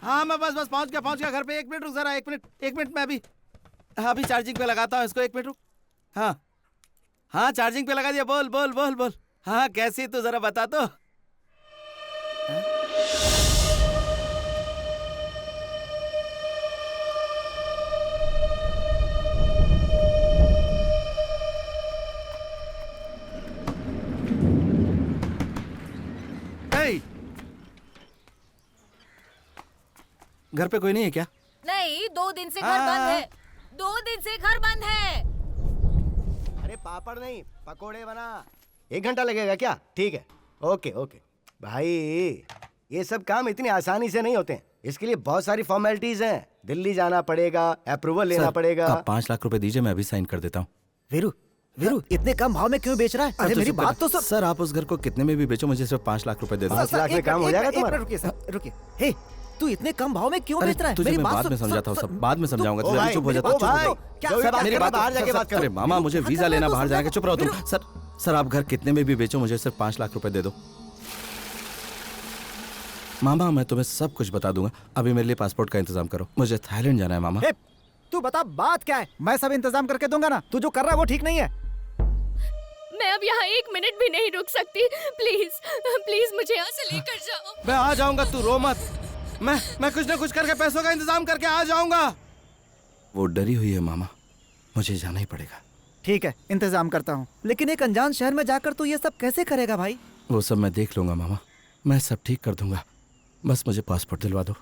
हाँ मैं बस पहुंच गया घर पे। 1 मिनट रुक जरा, 1 मिनट मैं अभी चार्जिंग पे लगाता हूँ इसको। 1 मिनट रुक। हाँ चार्जिंग पे लगा दिया। बोल। हाँ कैसी तू जरा बता तो। घर पे कोई नहीं है क्या? नहीं, 2 दिन से घर बंद है। 2 दिन से घर बंद है। अरे पापड़ नहीं, पकोड़े बना। 1 घंटा लगेगा क्या? ठीक है, ओके भाई। ये सब काम इतनी आसानी से नहीं होते हैं, इसके लिए बहुत सारी फॉर्मेलिटीज हैं। दिल्ली जाना पड़ेगा, अप्रूवल लेना पड़ेगा। आप 5 लाख रुपए दीजिए, मैं अभी साइन कर देता हूँ। वीरू इतने कम भाव में क्यों बेच रहा है? अरे मेरी बात तो सर, आप उस घर को कितने में भी बेचो, मुझे सिर्फ 5 लाख रुपए दे दो। 5 लाख में काम हो जाएगा तुम्हारा? रुकिए। हे, तू इतने कम भाव में क्यों बेच रहा है? तुझे मैं बाद में समझाता हूँ, सब बाद में समझाऊंगा। तुझे अभी चुप हो जाता। मेरी बात बाहर जाके बात कर। अरे मामा, मुझे वीजा लेना, बाहर जाके। चुप रहो तुम। सर आप घर कितने में भी बेचो, मुझे सिर्फ 5 लाख रुपए दे दो। मामा मैं तुम्हें सब कुछ बता दूंगा। अभी मेरे लिए पासपोर्ट का इंतजाम करो, मुझे थाईलैंड जाना है मामा। तू बता बात क्या है? मैं सब इंतजाम करके दूंगा ना। तू जो कर रहा है वो ठीक नहीं है। मैं अब यहाँ 1 मिनट भी नहीं रुक सकती। प्लीज मुझे यहाँ से लेकर जाओ। मैं आ जाऊंगा, तू रो मत। मैं कुछ ना कुछ करके पैसों का इंतजाम करके आ जाऊंगा। वो डरी हुई है मामा, मुझे जाना ही पड़ेगा। ठीक है, इंतजाम करता हूँ, लेकिन एक अनजान शहर में जाकर तू ये सब कैसे करेगा भाई? वो सब मैं देख लूंगा मामा, मैं सब ठीक कर दूंगा। बस मुझे पासपोर्ट दिलवा दो।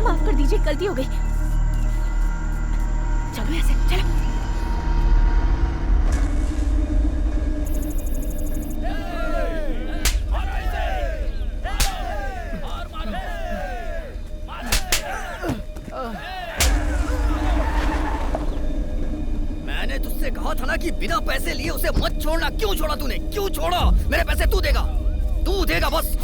माफ कर दीजिए, गलती हो गई। चलो ऐसे, चलो। मैंने तुझसे कहा था ना कि बिना पैसे लिए उसे मत छोड़ना। क्यों छोड़ा तूने? क्यों छोड़ा? मेरे पैसे तू देगा बस।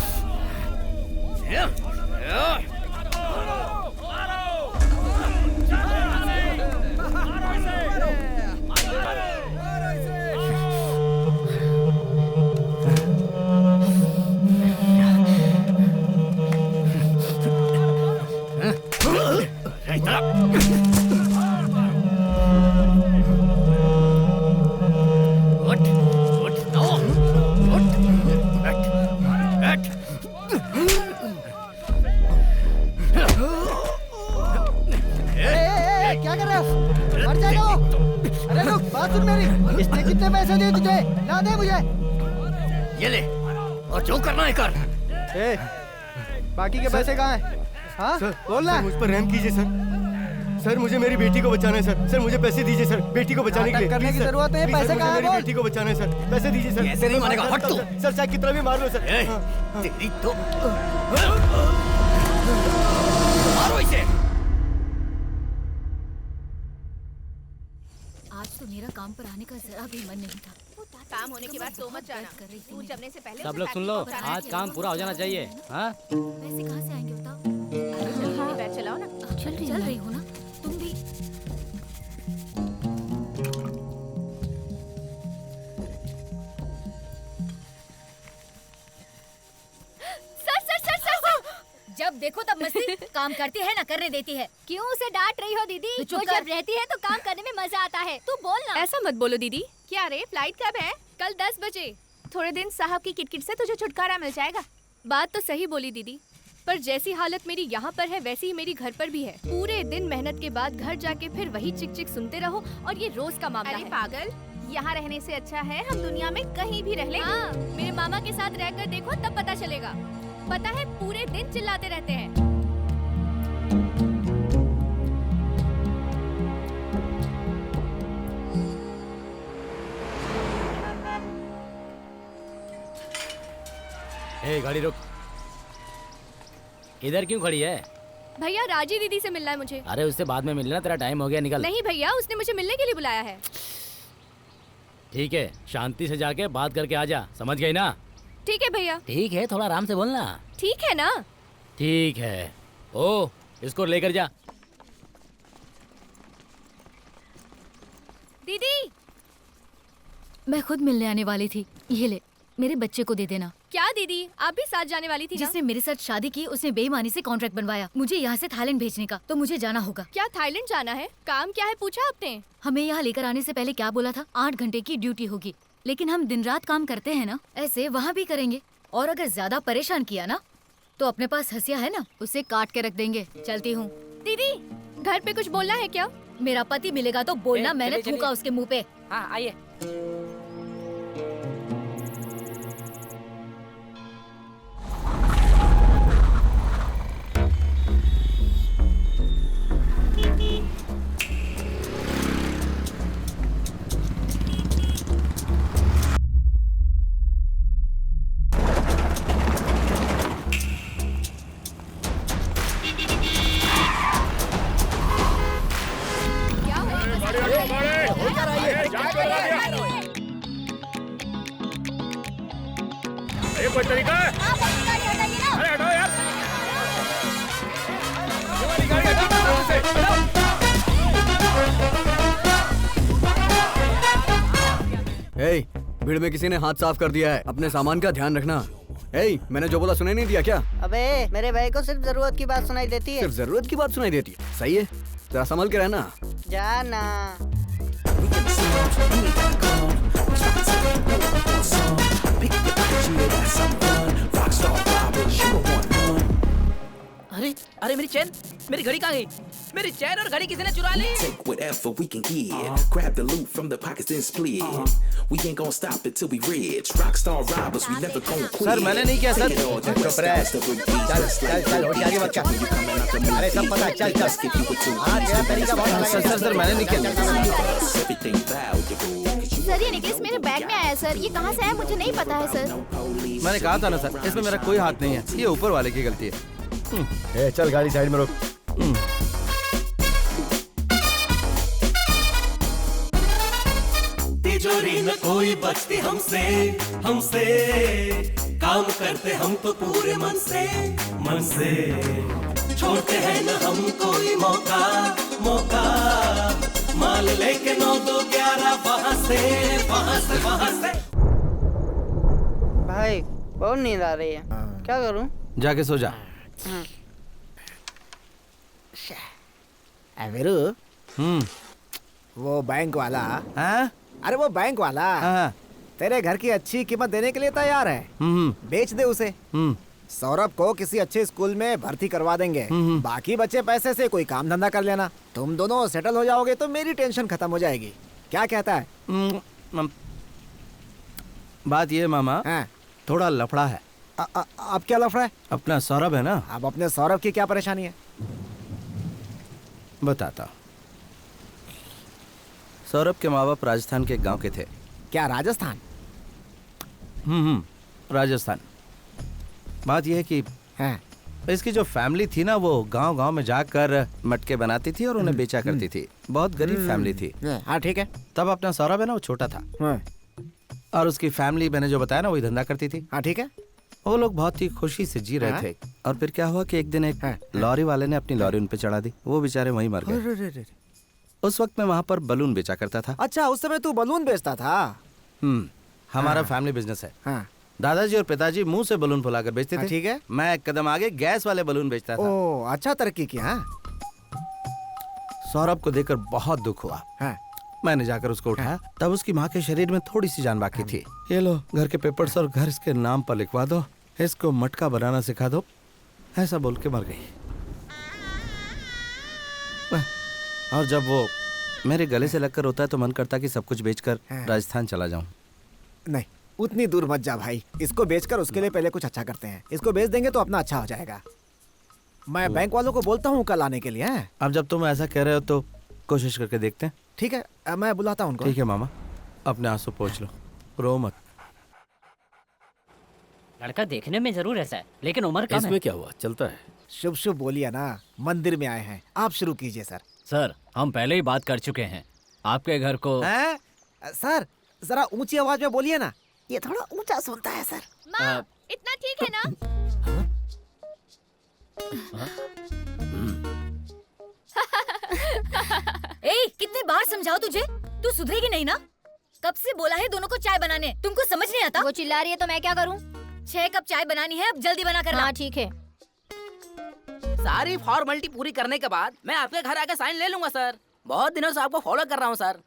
क्या कर रहा है? मर जाएगा वो। अरे रुक, बात सुन मेरी। इसने कितने पैसे दिए तुझे? ना दे मुझे। ये ले, और जो करना है कर। बाकी के पैसे कहाँ हैं? हाँ बोलना। मुझ पर रहम कीजिए सर, मुझे मेरी बेटी को बचाना है सर, मुझे पैसे दीजिए सर, बेटी को बचाने के लिए। करने की जरूरत है, पैसे कहाँ हैं? मेरी बेटी को बचाना है सर, पैसे दीजिए सर। ऐसे नहीं मानेगा, हट तू। सर चाहे कितना भी मार लो सर। तेरी तो मारो इसे। आज तो मेरा काम पर आने का जरा भी मन नहीं था। काम होने के बाद सो मत जाना। दूध जमने से पहले सब लोग सुन लो, आज काम पूरा हो जाना चाहिए। हाँ? पैसे कहाँ से आएंगे बताओ? जल्दी बैठ चलाओ ना। चल रही हो ना तुम भी। सर। जब देखो तब मस्ती। काम करती है ना करने देती है। क्यों उसे डांट रही हो दीदी? वो जब रहती है तो काम करने में मजा आता है। तू बोल ना। ऐसा मत बोलो दीदी। क्या रे, फ्लाइट कब है? कल 10 बजे। थोड़े दिन साहब की किटकिट से तुझे छुटकारा मिल जाएगा। बात तो सही बोली दीदी, पर जैसी हालत मेरी यहाँ पर है वैसी ही मेरी घर पर भी है। पूरे दिन मेहनत के बाद घर जाके फिर वही चिक चिक सुनते रहो और ये रोज का मामला अरे है। पागल, यहाँ रहने से अच्छा है हम दुनिया में कहीं भी रह लें। हाँ, मेरे मामा के साथ रहकर देखो तब पता चलेगा। पता है पूरे दिन चिल्लाते रहते हैं। गाड़ी रुक। इधर क्यों खड़ी है? भैया राजी दीदी से मिलना है मुझे। अरे उससे बाद में मिलना, तेरा टाइम हो गया, निकल। नहीं भैया, उसने मुझे मिलने के लिए बुलाया है। ठीक है, शांति से जाके बात करके आ जा, समझ गई ना? ठीक है भैया। ठीक है, थोड़ा आराम से बोलना। ठीक है ना? ठीक है। ओ, इसको लेकर जा। दीदी, मैं खुद मिलने आने वाली थी। ये ले, मेरे बच्चे को दे देना। क्या दीदी, आप भी साथ जाने वाली थी ना? जिसने मेरे साथ शादी की उसने बेईमानी से कॉन्ट्रैक्ट बनवाया मुझे यहाँ से थाईलैंड भेजने का, तो मुझे जाना होगा। क्या थाईलैंड जाना है? काम क्या है पूछा आपने? हमें यहाँ लेकर आने से पहले क्या बोला था? 8 घंटे की ड्यूटी होगी, लेकिन हम दिन रात काम करते हैं ना, ऐसे वहाँ भी करेंगे। और अगर ज्यादा परेशान किया ना तो अपने पास हंसिया है ना, उसे काट के रख देंगे। चलती हूँ। दीदी, घर पे कुछ बोलना है क्या? मेरा पति मिलेगा तो बोलना, मैंने चलिए, थूका उसके मुँह पे। हाँ, आइए। क्या हुआ? कोई तरीका है? अरे हटाओ यार। ये वाली गाड़ी हटाओ से। हे, भीड़ में किसी ने हाथ साफ कर दिया है, अपने सामान का ध्यान रखना। हे, मैंने जो बोला सुनाई नहीं दिया क्या? अबे मेरे भाई को सिर्फ जरूरत की बात सुनाई देती है। सिर्फ जरूरत की बात सुनाई देती है। सही है, जरा संभल के रहना। जाना। अरे अरे मेरी चैन, मेरी घड़ी कहाँ गई? मेरी चैन और घड़ी किसी ने चुरा ली। Take whatever we can get. Grab the loot from the pockets then split. We ain't gonna stop it till we rich. Rockstar robbers, we never gonna quit. Sir, मैंने नहीं किया सर। चुप रह। चल होशियारी मत कर। अरे सब पता है, चल चल। हाँ, तेरा तरीका बहुत अलग है। सर मैंने नहीं किया। Everything valuable. सर ये नेकलेस मेरे बैग में आया सर, ये कहाँ से आया मुझे नहीं पता है सर। मैंने कहा था ना सर, इसमें मेरा कोई हाथ नहीं है, ये ऊपर वाले की गलती है। ए, चल गाड़ी साइड में रोक। तिजोरी न कोई बचती हमसे, हमसे काम करते हम तो पूरे मन से, मन से छोड़ते हैं न हम कोई मौका, मौका माल लेके 9 2 11 वहाँ से, वहाँ से, वहाँ से। भाई बहुत नींद आ रही है, क्या करूं? जाके सो जा। वीरू, हम्म। वो बैंक वाला, हाँ? अरे वो बैंक वाला हाँ। तेरे घर की अच्छी कीमत देने के लिए तैयार है। बेच दे उसे। सौरभ को किसी अच्छे स्कूल में भर्ती करवा देंगे। बाकी बचे पैसे से कोई काम धंधा कर लेना। तुम दोनों सेटल हो जाओगे तो मेरी टेंशन खत्म हो जाएगी। क्या कहता है? बात ये मामा, थोड़ा लफड़ा है। अब क्या लफड़ा है? अपना सौरभ है ना। अब अपने सौरभ की क्या परेशानी है? बताता हूँ। सौरभ के माँ बाप राजस्थान के गांव के थे। क्या राजस्थान? राजस्थान। बात यह है कि इसकी जो फैमिली थी ना, वो गांव गांव में जाकर मटके बनाती थी और उन्हें बेचा करती थी। बहुत गरीब फैमिली थी। हाँ ठीक है। तब अपना सौरभ है ना, वो छोटा था और उसकी फैमिली मैंने जो बताया ना, वही धंधा करती थी। हाँ ठीक है। वो लोग बहुत ही खुशी से जी रहे थे। और फिर क्या हुआ कि एक दिन एक लॉरी वाले ने अपनी लॉरी उन पे चढ़ा दी। वो बेचारे वहीं मर गए। उस वक्त मैं वहाँ पर बलून बेचा करता था। अच्छा, उस समय तू बलून बेचता था? हमारा फैमिली बिजनेस है। दादाजी और पिताजी मुंह से बलून फुलाकर बेचते थे। ठीक है। मैं एक कदम आगे गैस वाले बलून बेचता था। ओह, अच्छा तरक्की किया। सौरभ को देखकर बहुत दुख हुआ। मैंने जाकर उसको उठाया। तब उसकी माँ के शरीर में थोड़ी सी जान बाकी थी। ये लो घर के पेपर्स और घर इसके नाम पर लिखवा दो, इसको मटका बनाना सिखा दो, ऐसा बोल के मर गई। और जब वो मेरे गले से लगकर होता है तो मन करता कि सब कुछ बेचकर राजस्थान चला जाऊं। नहीं, उतनी दूर मत जा भाई। इसको बेचकर उसके लिए पहले कुछ अच्छा करते हैं। इसको बेच देंगे तो अपना अच्छा हो जाएगा। मैं बैंक वालों को बोलता हूँ कल आने के लिए। अब जब तुम ऐसा कह रहे हो तो कोशिश करके देखते हैं। ठीक है, मैं बुलाता हूँ उनको। ठीक है मामा, अपने आंसू पोंछ लो, रो मत। लड़का देखने में जरूर ऐसा है, लेकिन उम्र कम है। इसमें क्या हुआ, चलता है। शुभ शुभ बोलिए ना। मंदिर में आए हैं, आप शुरू कीजिए सर। सर, हम पहले ही बात कर चुके हैं। आपके घर को सर, जरा ऊंची आवाज में बोलिए ना, ये थोड़ा ऊंचा सुनता है सर। माँ, इतना ठीक है ना? ए, कितनी बार समझाओ तुझे, तू सुधरेगी नहीं ना? कब से बोला है दोनों को चाय बनाने, तुमको समझ नहीं आता? वो चिल्ला रही है तो मैं क्या करूँ? 6 कप चाय बनानी है, अब जल्दी बना करना। हाँ ठीक है। सारी फॉर्मेलिटी पूरी करने के बाद मैं आपके घर आके साइन ले लूंगा सर। बहुत दिनों से आपको फॉलो कर रहा हूँ सर।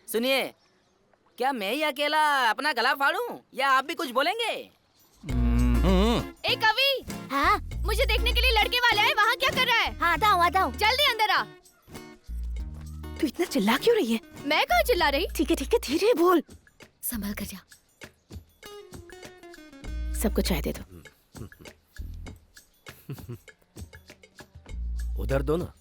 सुनिए, क्या मैं ही अकेला अपना गला फाड़ूं या आप भी कुछ बोलेंगे? ए कवि, हाँ मुझे देखने के लिए लड़के वाले हैं, वहाँ क्या कर रहा है? हाँ आता हूँ, जल्दी अंदर आ। तू इतना चिल्ला क्यों रही है? मैं कहाँ चिल्ला रही? ठीक है धीरे बोल। संभल कर जा। सबको चाय दे दो। उधर दो ना।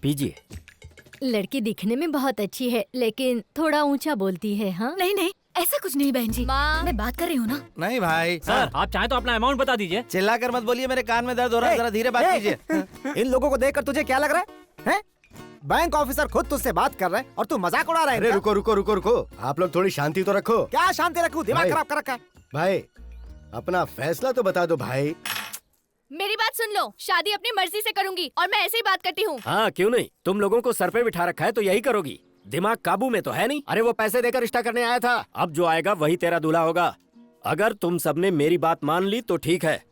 पीजिए। लड़की दिखने में बहुत अच्छी है, लेकिन थोड़ा ऊंचा बोलती है। हाँ नहीं नहीं, ऐसा कुछ नहीं बहन जी, माँ, मैं बात कर रही हूँ ना। नहीं भाई सर, आप चाहें तो अपना अमाउंट बता दीजिए। चिल्लाकर मत बोलिए, मेरे कान में दर्द हो रहा है, जरा धीरे बात कीजिए। इन लोगों को देखकर तुझे क्या लग रहा है, हैं? बैंक ऑफिसर खुद तुझसे बात कर रहे हैं और तू मजाक उड़ा रहा है। अरे रुको रुको रुको रुको, आप लोग थोड़ी शांति तो रखो। क्या शांति रखूं, दिमाग भाई। खराब कर रखा है। भाई अपना फैसला तो बता दो भाई। मेरी बात सुन लो, शादी अपनी मर्जी से करूंगी और मैं ऐसे ही बात करती हूँ। हाँ क्यों नहीं, तुम लोगों को सर पे बिठा रखा है तो यही करोगी। दिमाग काबू में तो है नहीं। अरे वो पैसे देकर रिश्ता करने आया था, अब जो आएगा वही तेरा दूल्हा होगा। अगर तुम सबने मेरी बात मान ली तो ठीक है,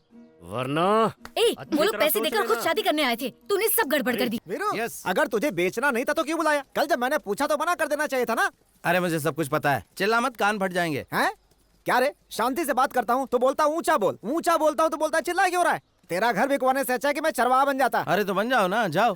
वरना वो लोग पैसे देकर खुद शादी करने आए थे, तूने सब गड़बड़ कर दी। वीरू, अगर तुझे बेचना नहीं था तो क्यों बुलाया? कल जब मैंने पूछा तो मना कर देना चाहिए था ना। अरे मुझे सब कुछ पता है, चिल्ला मत, कान फट जाएंगे। हैं? क्या रे, शांति से बात करता हूँ तो बोलता ऊंचा बोल, ऊंचा बोलता हूँ तो बोलता चिल्ला क्यों रहा है? तेरा घर बिकवाने से अच्छा है कि मैं चरवाहा बन जाता। अरे तो बन जाओ ना, जाओ।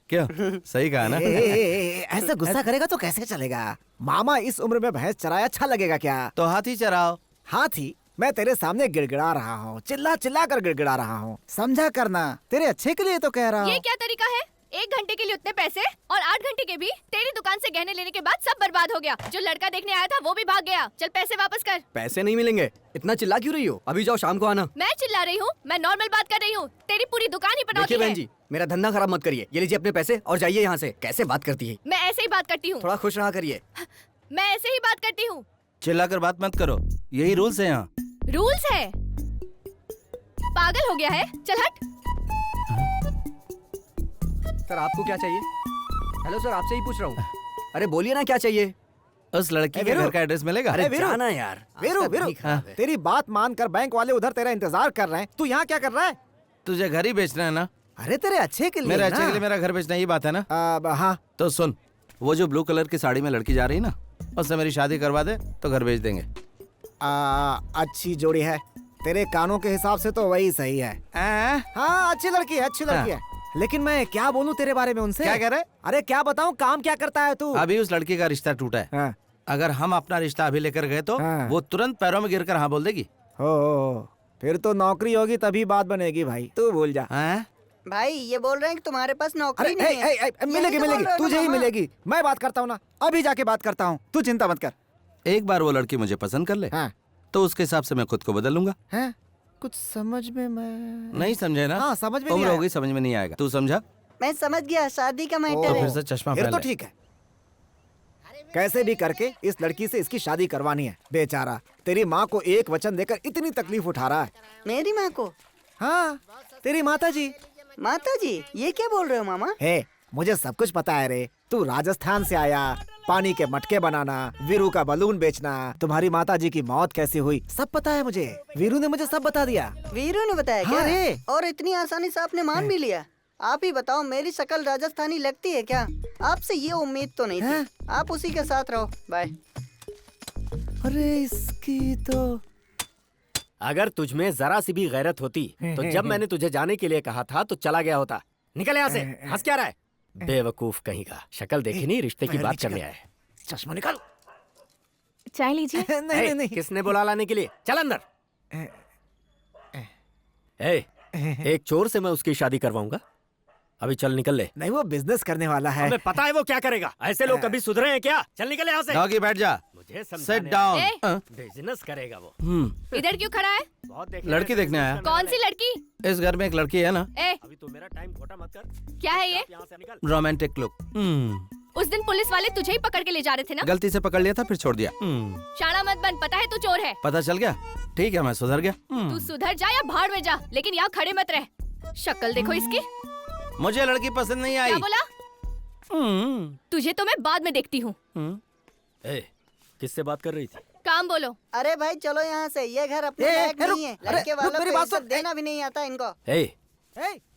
क्यों, सही कहा ना? ऐसे गुस्सा करेगा तो कैसे चलेगा? मामा इस उम्र में भैंस चराया अच्छा लगेगा क्या? तो हाथी चराओ। हाथी? मैं तेरे सामने गिड़गिड़ा रहा हूँ, चिल्ला चिल्ला कर गिड़गिड़ा रहा हूँ, समझा करना, तेरे अच्छे के लिए तो कह रहा हूँ। ये क्या तरीका है? 1 घंटे के लिए उतने पैसे और 8 घंटे के भी? तेरी दुकान से गहने लेने के बाद सब बर्बाद हो गया। जो लड़का देखने आया था वो भी भाग गया। चल पैसे वापस कर। पैसे नहीं मिलेंगे, इतना चिल्ला क्यों रही हो? अभी जाओ, शाम को आना। मैं चिल्ला रही हूँ? मैं नॉर्मल बात कर रही हूँ। तेरी पूरी दुकान ही पनौती देखिए है। बहन जी, मेरा धंधा खराब मत करिए। ये लीजिए अपने पैसे और जाइए यहाँ से। कैसे बात करती है? मैं ऐसे ही बात करती हूँ। थोड़ा खुश रहा करिए। मैं ऐसे ही बात करती हूँ। चिल्लाकर बात मत करो, यही रूल्स है यहाँ। रूल्स है? पागल हो गया है? चल हट। सर आपको क्या चाहिए? हेलो सर, आपसे ही पूछ रहा हूँ। अरे बोलिए ना क्या चाहिए? उस लड़की के घर का एड्रेस मिलेगा? अरे वीरू, जाना यार। वीरू, तेरी बात मानकर बैंक वाले उधर तेरा इंतजार कर रहे हैं, तू यहाँ क्या कर रहा है? तुझे घर ही बेचना है ना? अरे तेरे अच्छे के लिए मेरे ना। अच्छे के लिए मेरा घर बेचना, ये बात है ना? हाँ। तो सुन, वो जो ब्लू कलर की साड़ी में लड़की जा रही है ना, उससे मेरी शादी करवा दे तो घर बेच देंगे। अच्छी जोड़ी है, तेरे कानों के हिसाब से तो वही सही है। हाँ अच्छी लड़की है, अच्छी लड़की है। लेकिन मैं क्या बोलूं तेरे बारे में उनसे? क्या कह रहे? अरे क्या बताऊं, काम क्या करता है तू? अभी उस लड़की का रिश्ता टूटा है। अगर हम अपना रिश्ता अभी लेकर गए तो वो तुरंत पैरों में गिरकर हाँ बोल देगी। हो, फिर तो नौकरी होगी तभी बात बनेगी भाई, तू भूल जा। भाई ये बोल रहे हैं कि तुम्हारे पास नौकरी नहीं है। मिलेगी मिलेगी, तुझे ही मिलेगी। मैं बात करता हूँ ना, अभी जाके बात करता हूँ, तू चिंता मत कर। एक बार वो लड़की मुझे पसंद कर ले तो उसके हिसाब से मैं खुद को बदल लूंगा। कुछ समझ में मैं नहीं समझे ना? हाँ समझ में उम्र नहीं होगी, समझ में नहीं आएगा। तू समझा? मैं समझ गया, शादी का मैटर तो है। फिर से चश्मा फिर पहन तो ले। ठीक है, कैसे भी करके इस लड़की से इसकी शादी करवानी है। बेचारा तेरी माँ को एक वचन देकर इतनी तकलीफ उठा रहा है। मेरी माँ को? हाँ तेरी माता जी। माता जी? ये क्या बोल रहे हो मामा? हे, मुझे सब कुछ पता है रे। तू राजस्थान से आया, पानी के मटके बनाना, वीरू का बलून बेचना, तुम्हारी माता जी की मौत कैसे हुई, सब पता है मुझे। वीरू ने मुझे सब बता दिया। वीरू ने बताया हाँ क्या? रे। और इतनी आसानी से आपने मान भी लिया? आप ही बताओ, मेरी शक्ल राजस्थानी लगती है क्या? आपसे ये उम्मीद तो नहीं थी। आप उसी के साथ रहो, बाय। अरे इसकी तो अगर तुझमें जरा सी भी गैरत होती तो जब मैंने तुझे जाने के लिए कहा था तो चला गया होता। निकल यहाँ से, हंस क्या रहा है? बेवकूफ कहीं का, शक्ल देखी नहीं, रिश्ते की बात करने आए। चश्मा निकाल। चाय लीजिए। नहीं नहीं, किसने बुला लाने के लिए? चल अंदर। एक चोर से मैं उसकी शादी करवाऊंगा, अभी चल निकल ले। नहीं, वो बिजनेस करने वाला है। हमें पता है वो क्या करेगा। ऐसे लोग कभी सुधरे हैं क्या? चल निकल यहाँ से। डॉगी बैठ जा। मुझे सिट डाउन। बिजनेस करेगा वो। इधर क्यों खड़ा है? लड़की देखने आया। कौन सी लड़की? इस घर में एक लड़की है ना। अभी तो मेरा टाइम खोटा मत कर। क्या है ये? Romantic look. उस दिन पुलिस वाले तुझे ही पकड़ के ले जा रहे थे ना? गलती से पकड़ लिया था, फिर छोड़ दिया। शाना मत बन, पता है तू चोर है। पता चल गया? ठीक है, मैं सुधर गया। तू सुधर जा या भाड़ में जा, लेकिन यहाँ खड़े मत रह। शक्ल देखो इसकी। मुझे लड़की पसंद नहीं आई। क्या बोला? तुझे तो मैं बाद में देखती हूँ। किससे बात कर रही थी? काम बोलो। अरे भाई चलो यहाँ से, ये घर अपने लायक नहीं है। लड़के वालों को इज्जत देना भी नहीं आता इनको।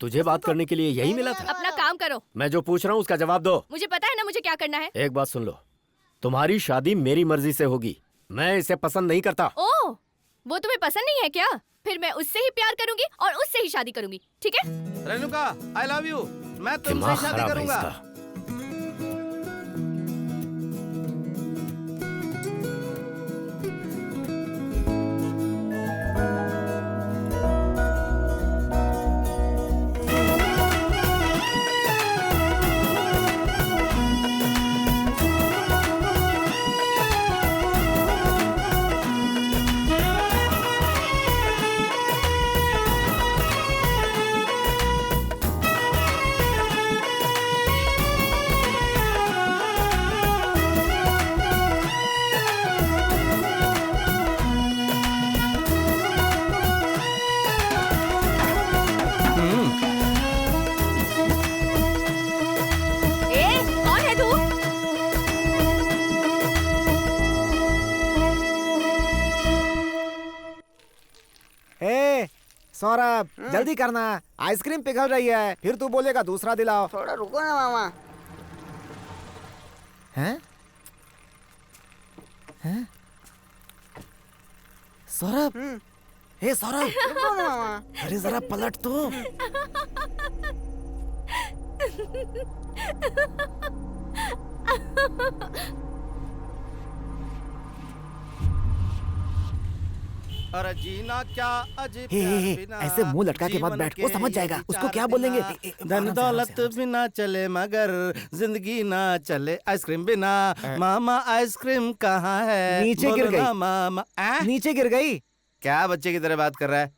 तुझे बात करने के लिए यही मिला था? अपना काम करो। मैं जो पूछ रहा हूँ उसका जवाब दो। मुझे पता है ना मुझे क्या करना है। एक बात सुन लो, तुम्हारी शादी मेरी मर्जी से होगी। मैं इसे पसंद नहीं करता। ओह, वो तुम्हें पसंद नहीं है क्या? फिर मैं उससे ही प्यार करूंगी और उससे ही शादी करूंगी, ठीक है? Renuka, I love you. मैं तुमसे शादी करूंगा। सौरभ जल्दी करना, आइसक्रीम पिघल रही है। फिर तू बोलेगा दूसरा दिलाओ। थोड़ा रुको ना मामा। हैं? हैं? सौरभ, हे सौरभ, रुको ना मामा। अरे जरा पलट तो। अरे जीना क्या अजीब हे, प्यार हे, बिना, ऐसे मुंह लटका के मत जीवन बैठ, वो समझ जाएगा। उसको विचार क्या बोलेंगे? बिना, धन दौलत बिना चले मगर जिंदगी ना चले आइसक्रीम बिना। मामा आइसक्रीम कहाँ है? नीचे गिर बोलो गई। ना मामा। नीचे गिर गई। क्या बच्चे की तरह बात कर रहा है?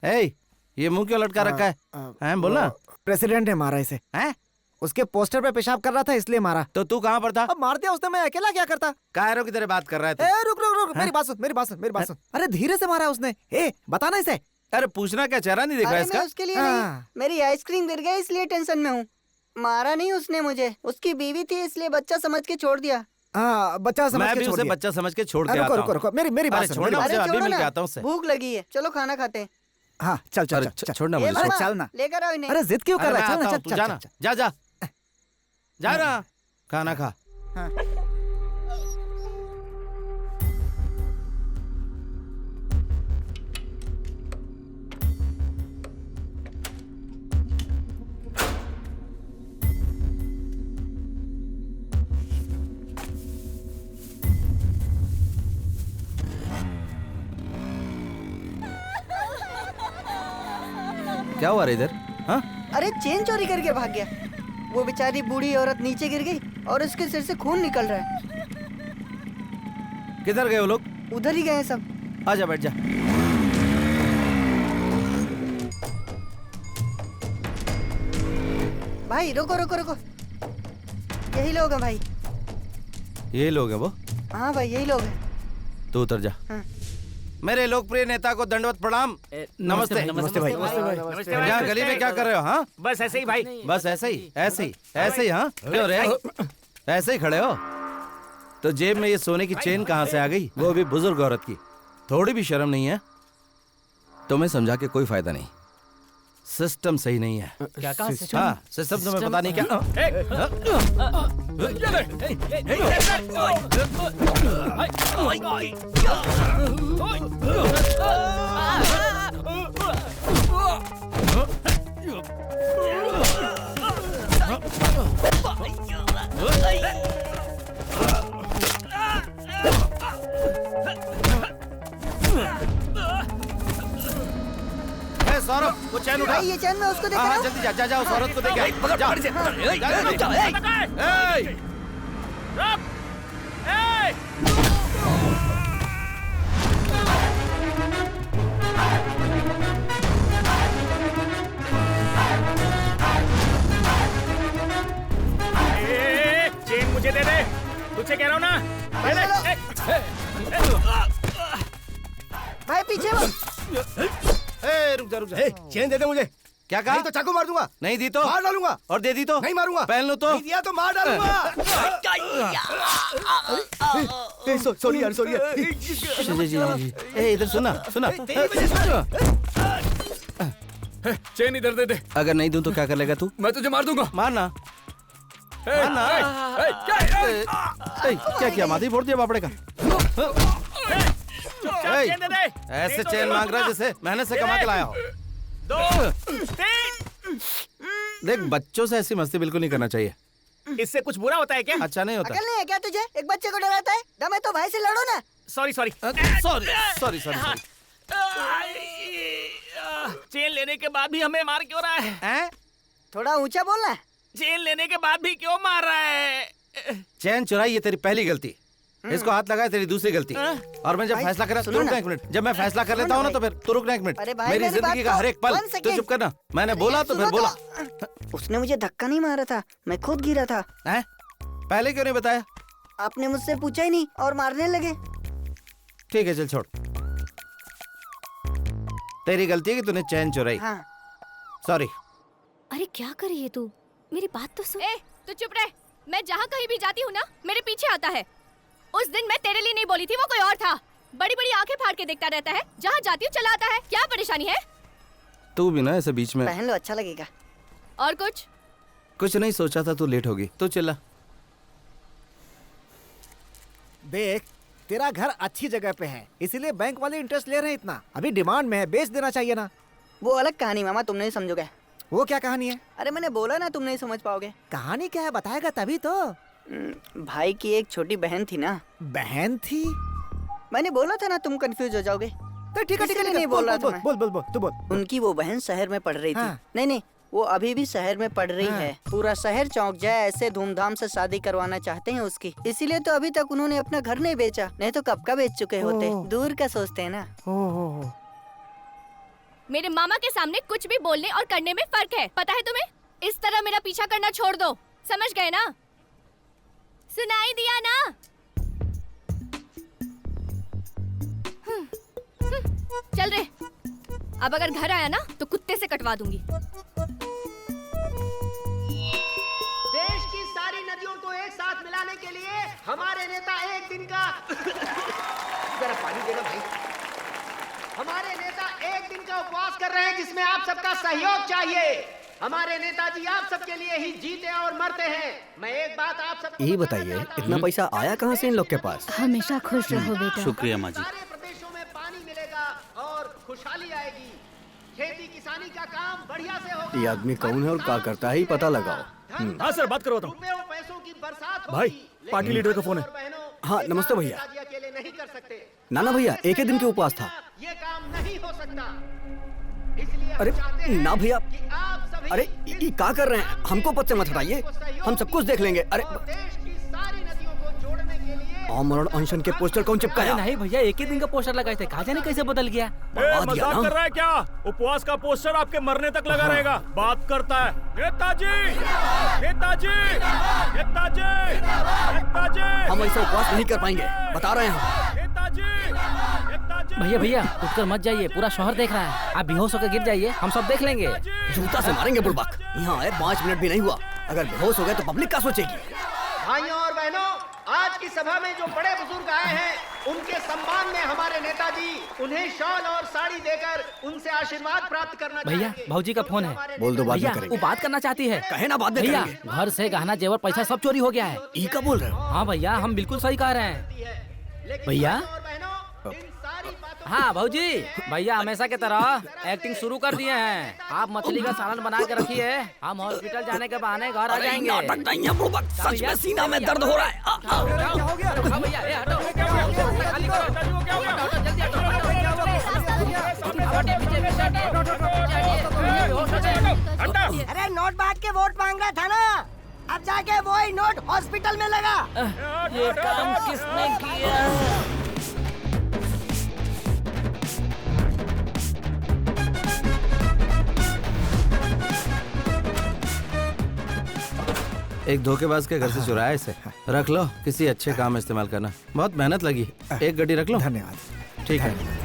हे, ये मुंह क्यों लटका रखा है? हैं बोलना। प्रेसिडेंट ने मारा इसे। हैं? उसके पोस्टर पे पेशाब कर रहा था इसलिए मारा। तो तू कहाँ पर था? अब मार दिया उसने, मैं अकेला क्या करता? कायरों की तरह बात कर रहा है तू। रुक रुक रुक, मेरी बात सुन, मेरी बात सुन, मेरी बात सुन। अरे धीरे से मारा उसने। बता ना इसे। अरे पूछना क्या, चेहरा नहीं दिख रहा अरे इसका? मैं उसके लिए नहीं, मेरी आइसक्रीम गिर गई इसलिए टेंशन में हूँ। मारा नहीं उसने मुझे, उसकी बीवी थी इसलिए बच्चा समझ के छोड़ दिया। बच्चा समझ मैं के भी छोड़ उसे दिया। बच्चा समझ के छोड़ के रुको, आता रुको, रुको, मेरी बात सुन। छोड़ना, अरे अभी छोड़ो मिल के ना, आता हूँ उससे। भूख लगी है, चलो खाना खाते हैं। हाँ चल चल अरे चल, छोड़ना ए मुझे, मामा, चल ना। लेकर आओ इन्हें। अरे जिद क्यों कर अरे रहा है? मैं चल ना, आता हूँ, चल तू चल जाना, चल। जा जा जा ना, खाना खा। क्या हुआ रे इधर? हाँ? अरे चेन चोरी करके भाग गया। वो बेचारी बूढ़ी औरत नीचे गिर गई और उसके सिर से खून निकल रहा है। किधर गए वो लोग? उधर ही गए सब। आजा बैठ जा। भाई रुको रुको रुको, यही लोग हैं भाई। ये लोग हैं वो? हाँ भाई यही लोग हैं। तू उतर जा। हाँ। मेरे लोकप्रिय नेता को दंडवत प्रणाम। नमस्ते। नमस्ते भाई। यहाँ गली में क्या कर रहे हो? हाँ बस ऐसे ही भाई। बस ऐसे ही ऐसे ही ऐसे ही। हाँ क्यों रे, ऐसे ही खड़े हो? तो जेब में ये सोने की चेन कहाँ से आ गई, वो भी बुजुर्ग औरत की? थोड़ी भी शर्म नहीं है? तुम्हें समझा के कोई फायदा नहीं, सिस्टम सही नहीं है। क्या कहा? हाँ सिस्टम तुम्हें पता नहीं क्या? सौरभ वो चैन उठा। भाई ये चैन मैं उसको देख हाँ रहा हाँ, हूँ। जल्दी जा जा जा उस औरत को देख आ। पकड़ जा। पकड़ से चेन मुझे दे दे, तुझे कह रहा हूँ ना। भाई पीछे वो। रुक जा रुक जा। चेन दे दे मुझे। क्या कहा? नहीं तो चाकू मार दूंगा। नहीं दी तो मार डालूंगा। और दे दी तो नहीं मारूंगा। पहन लो तो नहीं दिया तो मार डालूंगा। सॉरी यार सॉरी यार। जी ए इधर सुना सुना। चेन इधर दे दे। अगर नहीं दूं तो क्या कर लेगा तू? मैं तुझे मार दूंगा। मारना मारना। क्या किया? माधी फोड़ दिया बापड़े का। चेन दे दे। ऐसे चेन मांग रहा है जैसे मेहनत से कमा के लाया हो। 2 3। देख बच्चों से ऐसी मस्ती बिल्कुल नहीं करना चाहिए। इससे कुछ बुरा होता है क्या? अच्छा नहीं होता। अकल नहीं है क्या तुझे? एक बच्चे को डराता है? दम है तो भाई से लड़ो ना। Sorry sorry sorry sorry. Chain लेने के बाद भी हमें मार क्यों रहा है? थोड़ा ऊंचा बोलना। चेन लेने के बाद भी क्यों मार रहा है? चैन चुराई ये तेरी पहली गलती। इसको हाथ लगाया तेरी दूसरी गलती। और मैं जब फैसला करा तो रुकना एक मिनट। जब मैं फैसला कर लेता हूँ ना तो फिर तू रुकना एक मिनट। मेरी जिंदगी का हर एक पल तू चुप करना। मैंने बोला तो फिर बोला। उसने मुझे धक्का नहीं मारा था, मैं खुद गिरा था। हैं? पहले क्यों नहीं बताया? आपने मुझसे पूछा ही नहीं और मारने लगे। ठीक है चल छोड़। तेरी गलती है कि तूने चैन चुराई। हाँ। सॉरी। अरे क्या कर रही है तू? मेरी बात तो सुन। तू चुप रह। मैं जहाँ कहीं भी जाती हूँ ना मेरे पीछे आता है। उस दिन मैं तेरे लिए नहीं बोली थी, वो कोई और था। बड़ी बड़ी आंखें फाड़ के देखता रहता है। जहाँ जाती हूँ चला आता है। क्या परेशानी है? तू भी ना ऐसे बीच में। पहन लो अच्छा लगेगा। और कुछ नहीं सोचा था तू लेट होगी तो चिल्ला। देख तेरा घर अच्छी जगह पे है इसीलिए बैंक वाले इंटरेस्ट ले रहे हैं इतना। अभी डिमांड में है, बेच देना चाहिए ना। वो अलग कहानी मामा, तुम नहीं समझोगे। वो क्या कहानी है? अरे मैंने बोला ना तुम नहीं समझ पाओगे। कहानी क्या है बताएगा तभी तो। भाई की एक छोटी बहन थी ना। बहन थी? मैंने बोला था ना तुम कंफ्यूज हो जाओगे। तो ठीक है नहीं बोल रहा था। बोल तू बोल। उनकी वो बहन शहर में पढ़ रही थी। हाँ। नहीं वो अभी भी शहर में पढ़ रही है। पूरा शहर चौंक जाए ऐसे धूमधाम से शादी करवाना चाहते हैं उसकी। इसीलिए तो अभी तक उन्होंने अपना घर नहीं बेचा, नहीं तो कब का बेच चुके होते। दूर का सोचते हैं ना। मेरे मामा के सामने कुछ भी बोलने और करने में फर्क है, पता है तुम्हें? इस तरह मेरा पीछा करना छोड़ दो, समझ गए ना? सुनाई दिया ना? चल रे। अब अगर घर आया ना तो कुत्ते से कटवा दूंगी। देश की सारी नदियों को एक साथ मिलाने के लिए हमारे नेता एक दिन का जरा पानी देना भाई। हमारे नेता एक दिन का उपवास कर रहे हैं जिसमें आप सबका सहयोग चाहिए। हमारे नेताजी आप सबके लिए ही जीते और मरते हैं। मैं एक बात आप सबको ये बताइए इतना पैसा आया कहाँ से इन लोग के पास? हमेशा खुश रहो बेटा। शुक्रिया माँ जी। सारे प्रदेशों में पानी मिलेगा और खुशहाली आएगी। खेती किसानी का काम बढ़िया से होगा। ये आदमी कौन है और क्या करता है ही पता लगाओ। हाँ सर बात करो। पैसों की बरसात भाई पार्टी लीडर का फोन है। हाँ नमस्ते भैया। अकेले नहीं कर सकते। नाना भैया एक ही दिन के उपवास था। ये काम नहीं हो सकता। इसलिए अरे ना भैया। आप सभी अरे ये क्या कर रहे हैं? हमको पद से मत हटाइए, हम सब कुछ देख लेंगे। अरे देश की सारी नदियों को जोड़ने के लिए आमरण अनशन के पोस्टर कौन चिपकाया? नहीं भैया एक ही दिन का पोस्टर लगाए थे, कहा जाने कैसे बदल गया। मजाक कर रहा है क्या? उपवास का पोस्टर आपके मरने तक लगा रहेगा। बात करता है नेताजी नेताजी नेताजी नेताजी। हम ऐसा उपवास नहीं कर पाएंगे, बता रहे हैं हम। भैया भैया उठकर मत जाइए, पूरा शहर देख रहा है। आप बेहोश होकर गिर जाइए, हम सब देख लेंगे। जूता से मारेंगे बुड़बक। यहाँ आए 5 मिनट भी नहीं हुआ, अगर बेहोश हो गए तो पब्लिक क्या सोचेगी? भाइयों और बहनों, आज की सभा में जो बड़े बुजुर्ग आए हैं उनके सम्मान में हमारे नेताजी उन्हें शॉल और साड़ी देकर उनसे आशीर्वाद प्राप्त करना भैया भाऊजी का फोन है। बोल दो बाद में भैया करेंगे। वो बात करना चाहती है। कहे ना बाद में भैया करेंगे। घर से गहना जेवर पैसा सब चोरी हो गया है। ई का बोल रहे हो? हाँ भैया हम बिल्कुल सही कह रहे हैं। भैया हाँ भाऊजी भैया हमेशा की तरह एक्टिंग शुरू कर दिए हैं। आप मछली का सालन बना के रखिए, हम हॉस्पिटल जाने के बहाने घर आ जाएंगे। सच में सीना में दर्द हो रहा है। क्या हो गया? हाँ भैया ये हटो, खाली करो, जल्दी हटो, पीछे पीछे हटो। अरे नोट बांट के वोट मांग रहा था ना, अब जाके वही नोट हॉस्पिटल में लगा। ये काम किसने किया? एक धोखेबाज के घर से चुराया इसे। रख लो, किसी अच्छे काम में इस्तेमाल करना। बहुत मेहनत लगी। एक गड्डी रख लो। धन्यवाद। ठीक है।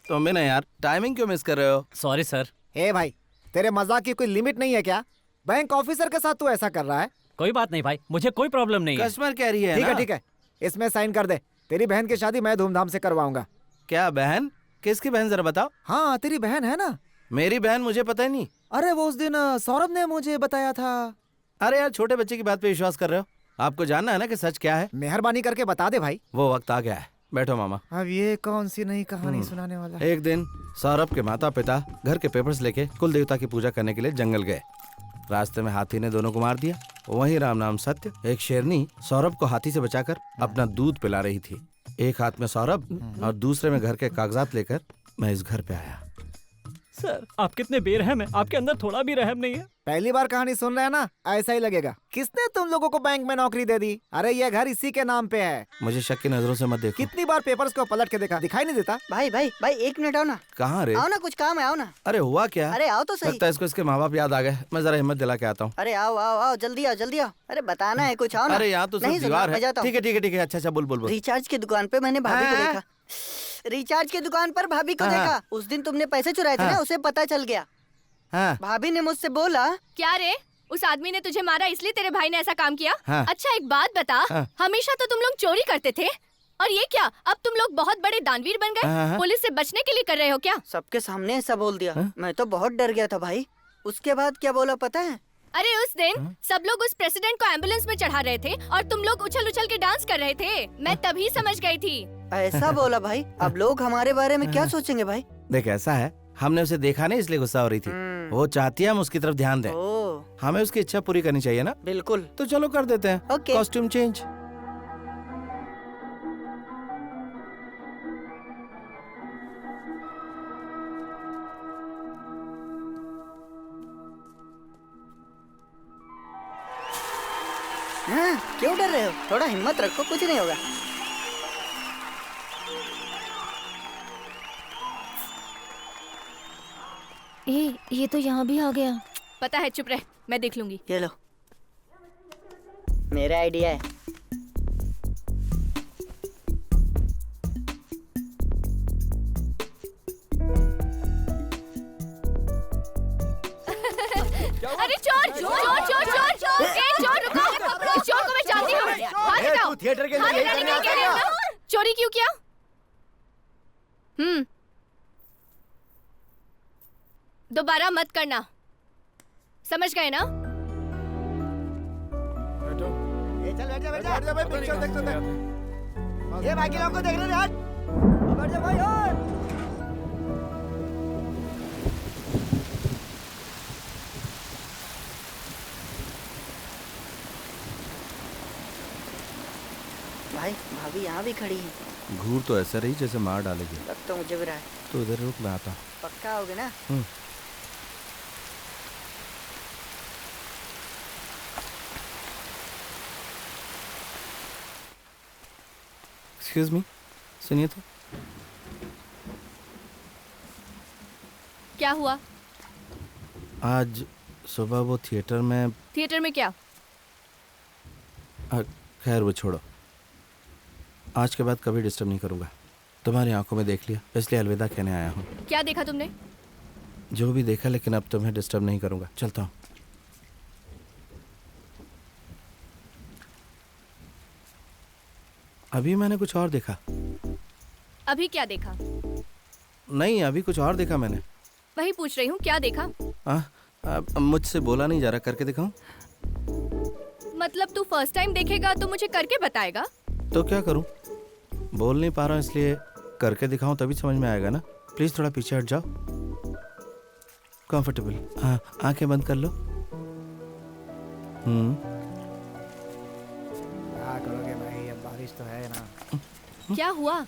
तुम भी ना यार, टाइमिंग क्यों मिस कर रहे हो? Sorry sir. हे भाई, तेरे मजाक की कोई लिमिट नहीं है क्या? बैंक ऑफिसर के साथ तू ऐसा कर रहा है? कोई बात नहीं भाई, मुझे कोई प्रॉब्लम नहीं है। कस्टमर कह रही है ठीक ना? है ठीक है, इसमें साइन कर दे। तेरी बहन की शादी मैं धूमधाम से करवाऊंगा। क्या बहन? किसकी बहन जरा बताओ। हाँ तेरी बहन है ना। मेरी बहन? मुझे पता ही नहीं। अरे वो उस दिन सौरभ ने मुझे बताया था। अरे यार, छोटे बच्चे की बात पे विश्वास कर रहे हो? आपको जानना है ना कि सच क्या है? मेहरबानी करके बता दे भाई। वो वक्त आ गया है। बैठो मामा। अब ये कौन सी नई कहानी सुनाने वाला है? एक दिन सौरभ के माता पिता घर के पेपर्स लेके कुल देवता की पूजा करने के लिए जंगल गए। रास्ते में हाथी ने दोनों को मार दिया। वहीं राम नाम सत्य, एक शेरनी सौरभ को हाथी से बचाकर अपना दूध पिला रही थी। एक हाथ में सौरभ और दूसरे में घर के कागजात लेकर मैं इस घर पे आया। सर आप कितने बेरहम हैं, आपके अंदर थोड़ा भी रहम नहीं है। पहली बार कहानी सुन रहे हैं ना, ऐसा ही लगेगा। किसने तुम लोगों को बैंक में नौकरी दे दी? अरे ये घर इसी के नाम पे है। मुझे शक की नजरों से मत देखो। कितनी बार पेपर्स को पलट के देखा, दिखाई नहीं देता? भाई भाई भाई, एक मिनट आओ ना। कहाँ रे? आओ ना, कुछ काम है, आओ ना। अरे हुआ क्या? अरे आओ तो सही। लगता है इसको इसके माँ बाप याद आ गए। मैं जरा हिम्मत दिला के आता हूँ। अरे आओ आओ आओ, जल्दी आओ जल्दी आओ। अरे बताना है कुछ, आओ ना। अरे यहाँ तो सिर्फ दीवार है। ठीक है ठीक है ठीक है। अच्छा अच्छा, बोल बोल बोल। रिचार्ज की दुकान पे मैंने भाभी को देखा। रिचार्ज की दुकान पर भाभी को देखा। उस दिन तुमने पैसे चुराए थे ना, उसे पता चल गया। भाभी ने मुझसे बोला। क्या रे, उस आदमी ने तुझे मारा इसलिए तेरे भाई ने ऐसा काम किया? हाँ। अच्छा एक बात बता, हमेशा तो तुम लोग चोरी करते थे, और ये क्या अब तुम लोग बहुत बड़े दानवीर बन गए? पुलिस से बचने के लिए कर रहे हो क्या? सबके सामने ऐसा बोल दिया। मैं तो बहुत डर गया था भाई। उसके बाद क्या बोला पता है? अरे उस दिन सब लोग उस प्रेसिडेंट को एम्बुलेंस में चढ़ा रहे थे और तुम लोग उछल उछल के डांस कर रहे थे। मैं तभी समझ गई थी। ऐसा बोला भाई? अब लोग हमारे बारे में क्या सोचेंगे भाई? देख ऐसा है, हमने उसे देखा नहीं इसलिए गुस्सा हो रही थी। वो चाहती है हम उसकी तरफ ध्यान दें। हमें उसकी इच्छा पूरी करनी चाहिए ना? बिल्कुल। तो चलो कर देते हैं। Costume change. क्यों डर रहे हो? थोड़ा हिम्मत रखो, कुछ नहीं होगा। ये तो यहाँ भी आ गया। पता है, चुप रह, मैं देख लूंगी। ये लो, मेरा आइडिया है। अरे चोर चोर चोर चोर चोर! ए चोर रुको! इस चोर को मैं जानती हूँ। हाथ हटाओ। तू थिएटर के अंदर यही करने आता है क्या? चोरी क्यों किया? दोबारा मत करना, समझ गए ना? चल बैठ जा बैठ जा भाई, पिक्चर देख तो देख। ये बाकी लोगों को देख रहे हैं। बैठ जा भाई। और भाई भाभी यहाँ भी खड़ी है। घूर तो ऐसा रही जैसे मार डालेगी। लग तो मुझे भी रहा है। तो इधर रुक, मैं आता हूँ। पक्का होगे ना? एक्सक्यूज मी, सुनिए तो। क्या हुआ? आज सुबह वो थिएटर में। थिएटर में क्या? खैर वो छोड़ो। आज के बाद कभी डिस्टर्ब नहीं करूँगा। तुम्हारी आंखों में देख लिया, इसलिए अलविदा कहने आया हूँ। क्या देखा तुमने? जो भी देखा, लेकिन अब तुम्हें डिस्टर्ब नहीं करूँगा। चलता हूँ। अभी मैंने कुछ और देखा। अभी क्या देखा? नहीं, अभी कुछ और देखा मैंने। वही पूछ रही हूँ, क्या देखा? मुझसे बोला नहीं जा रहा, करके दिखाऊं? मतलब तू फर्स्ट टाइम देखेगा तो मुझे करके बताएगा? तो क्या करूं? बोल नहीं पा रहा हूं, इसलिए करके दिखाऊं तभी समझ में आएगा ना। प्लीज थोड़ा पीछे हट जाओ। कंफर्टेबल। हाँ, आंखें बंद कर लो। क्या करोगे भाई, अब बारिश तो है ना। क्या हुआ?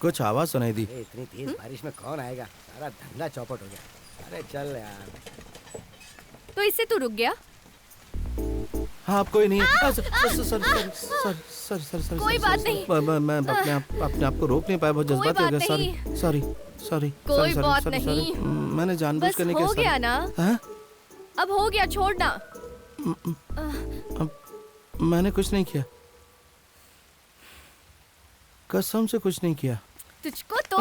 कुछ आवाज सुनाई दी। इतनी तेज बारिश में कौन आएगा, सारा धंधा चौपट हो गया। अरे चल यार। तो इससे तू रुक गया? हाँ आप कोई नहीं है। सॉरी कोई बात नहीं। मैं अपने आप को रोक नहीं पाया, बहुत जज्बाती हो गया। सॉरी कोई बात नहीं। मैंने जानबूझ कर नहीं किया। हो गया ना? अब हो गया, छोड़ना। मैंने कुछ नहीं किया, कसम से कुछ नहीं किया। तुझको तो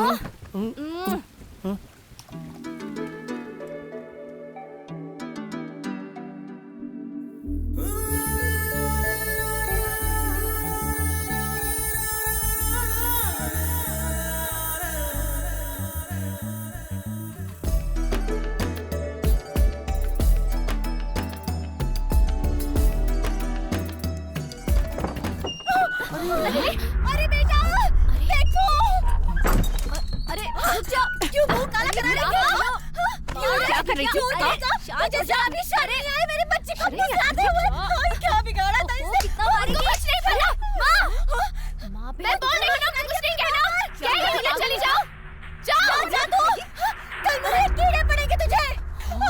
अरे बेटा देखो। अरे रुक जा, क्यों मुंह काला करा रही हो? क्या कर रही थी? मुझे जरा भी शर्म नहीं आई मेरे बच्चे को फुसलाते हुए। और क्या बिगाड़ा था इसने? उनको कुछ नहीं पता। माँ मैं बोल रही हूँ ना, कुछ नहीं कहना। क्या है, चली जाओ। जाओ जा तू, कल मुझे कीड़े पड़ेंगे तुझे।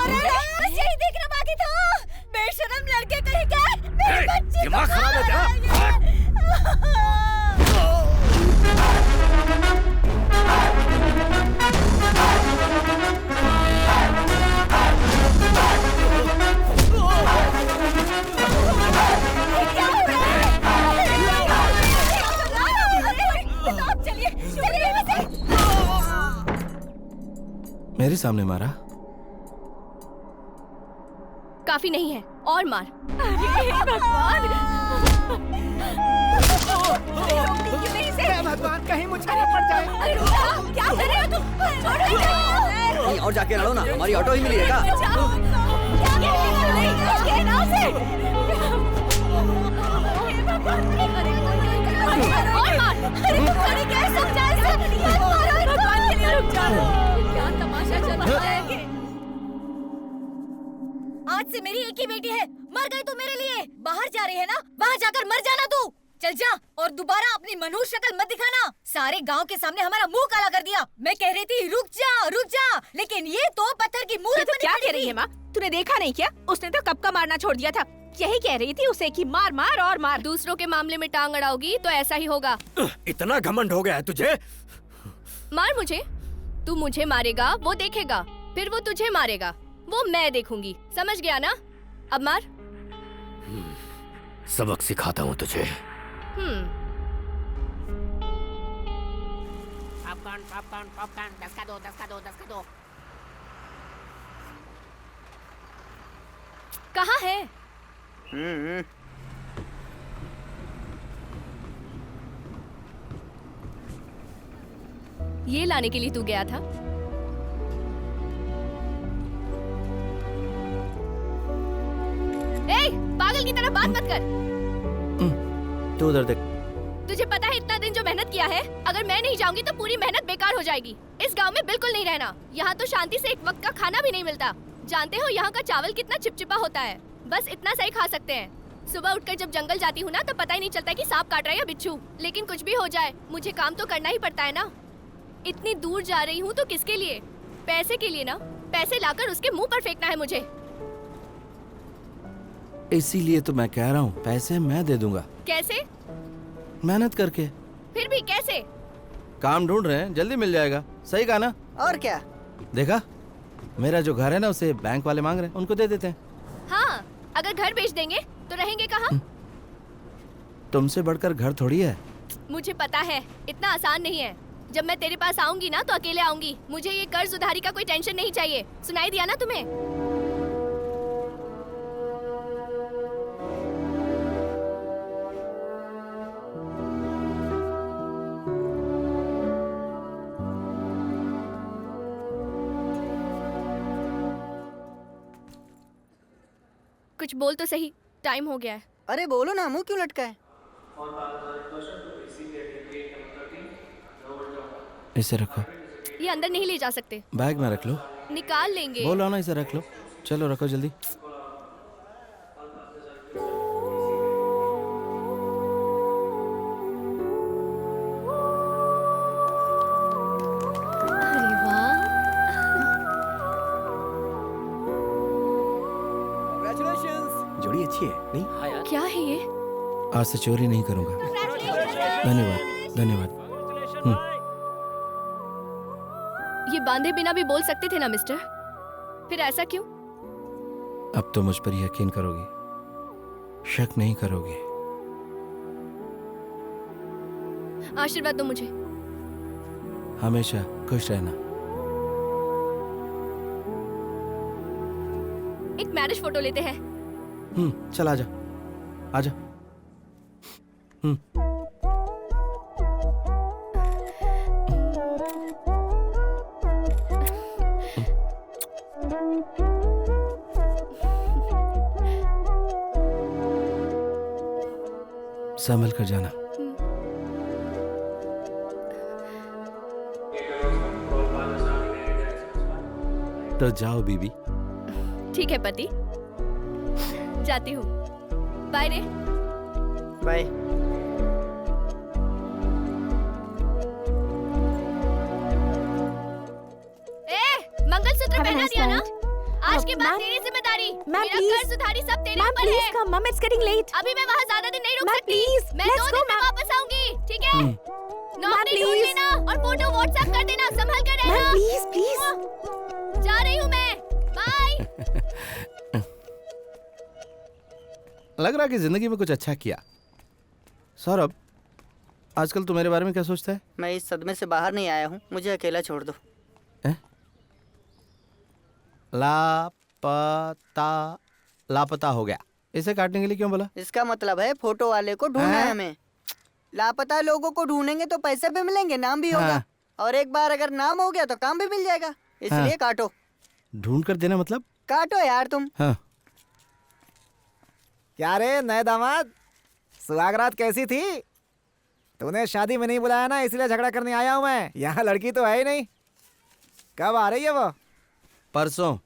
अरे बस यही देखना बाकी था। बेशरम लड़के कहीं का मेरे बच्चे दिमाग खराब है तेरा। मेरे सामने मारा? काफी नहीं है, और मार। भगवान कहीं मुझे न पड़ जाए। अरे क्या कर रहे हो तुम? कहीं और जाके लड़ो ना, हमारी ऑटो ही मिली है क्या? क्या तमाशा चल रहा है? आज से मेरी एक ही बेटी है, मर गई तू मेरे लिए। बाहर जा रही है ना, वहाँ जाकर मर जाना तू। चल जा, और दोबारा अपनी मनहूस शक्ल मत दिखाना। सारे गांव के सामने हमारा मुंह काला कर दिया। मैं कह रही थी रुक जा, लेकिन ये तो पत्थर की मूर्त तो क्या कह रही है माँ? तूने देखा नहीं क्या? उसने तो कब का मारना छोड़ दिया था। यही कह रही थी उसे कि मार मार और मार। दूसरों के मामले में टांग अड़ाओगी तो ऐसा ही होगा। इतना घमंड हो गया है तुझे? मार मुझे। तू मुझे मारेगा, वो देखेगा, फिर वो तुझे मारेगा, वो मैं देखूंगी। समझ गया ना? अब मार। सबक सिखाता हूँ तुझे। पॉपकॉर्न 10 का दो। कहाँ है? ये लाने के लिए तू गया था? पागल की तरह बात मत कर। तू उधर देख। तुझे पता है इतना दिन जो मेहनत किया है, अगर मैं नहीं जाऊंगी तो पूरी मेहनत बेकार हो जाएगी। इस गांव में बिल्कुल नहीं रहना। यहाँ तो शांति से एक वक्त का खाना भी नहीं मिलता। जानते हो यहाँ का चावल कितना चिपचिपा होता है? बस इतना सही खा सकते हैं। सुबह उठकर जब जंगल जाती हूँ ना, तो पता ही नहीं चलता कि सांप काट रहा है या बिच्छू। लेकिन कुछ भी हो जाए, मुझे काम तो करना ही पड़ता है ना। इतनी दूर जा रही हूँ तो किसके लिए? पैसे के लिए ना। पैसे लाकर उसके मुंह पर फेंकना है मुझे। इसीलिए तो मैं कह रहा हूँ, पैसे मैं दे दूंगा। कैसे? मेहनत करके। फिर भी कैसे? काम ढूंढ रहे हैं, जल्दी मिल जाएगा। सही कहा ना? और क्या? देखा, मेरा जो घर है ना, उसे बैंक वाले मांग रहे हैं, उनको दे देते हैं। हाँ, अगर घर बेच देंगे तो रहेंगे कहाँ? तुमसे बढ़कर घर थोड़ी है। मुझे पता है, इतना आसान नहीं है। जब मैं तेरे पास आऊंगी ना, तो अकेले आऊंगी। मुझे ये कर्ज उधारी का कोई टेंशन नहीं चाहिए। सुनाई दिया ना तुम्हें? कुछ बोल तो सही, टाइम हो गया है। अरे बोलो ना, मुंह क्यों लटका है? इसे रखो। ये अंदर नहीं ले जा सकते। बैग में रख लो। निकाल लेंगे। बोलो ना, इसे रख लो। चलो रखो जल्दी। जोड़ी अच्छी है नहीं? क्या है ये? आज से चोरी नहीं करूंगा। धन्यवाद धन्यवाद। ये बांधे बिना भी बोल सकते थे ना मिस्टर, फिर ऐसा क्यों? अब तो मुझ पर यकीन करोगी, शक नहीं करोगी। आशीर्वाद दो मुझे। हमेशा खुश रहना। एक मैरिज फोटो लेते हैं। चल आजा आजा। संभल कर जाना। तो जाओ बीबी। ठीक है पति, जाती हूँ। बाय रे। बाय। मंगलसूत्र पहना दिया ना? आज के बाद तेरी जिम्मेदारी। मेरा कर्ज उधारी सब तेरे ऊपर है। Mom, it's getting late. अभी मैं वहाँ ज्यादा दिन नहीं रुक सकती। please, मैं let's 2 go, दिन में वापस आऊंगी, ठीक है? नौकरी ढूंढ लेना और फोटो व्हाट्सएप कर देना, संभल कर रहना। Please. जा रही हूँ मैं। बाय। लग रहा है कि जिंदगी में कुछ अच्छा किया। सौरभ, आजकल तू मेरे बारे में क्या सोचता है? मैं इस सदमे से बाहर नहीं आया हूँ, मुझे अकेला छोड़ दो। लापता हो गया। इसे काटने के लिए क्यों बोला? इसका मतलब है फोटो वाले को ढूंढना है हमें। लापता लोगों को ढूंढेंगे तो पैसे भी मिलेंगे, नाम भी होगा। और एक बार अगर नाम हो गया तो काम भी मिल जाएगा, इसलिए काटो। ढूंढ कर देना मतलब? काटो यार तुम। क्या रे नए दामाद, सुहागरात कैसी थी? तूने शादी में नहीं बुलाया ना, इसलिए झगड़ा करने आया हूँ मैं। यहाँ लड़की तो है ही नहीं। कब आ रही है वो? परसों।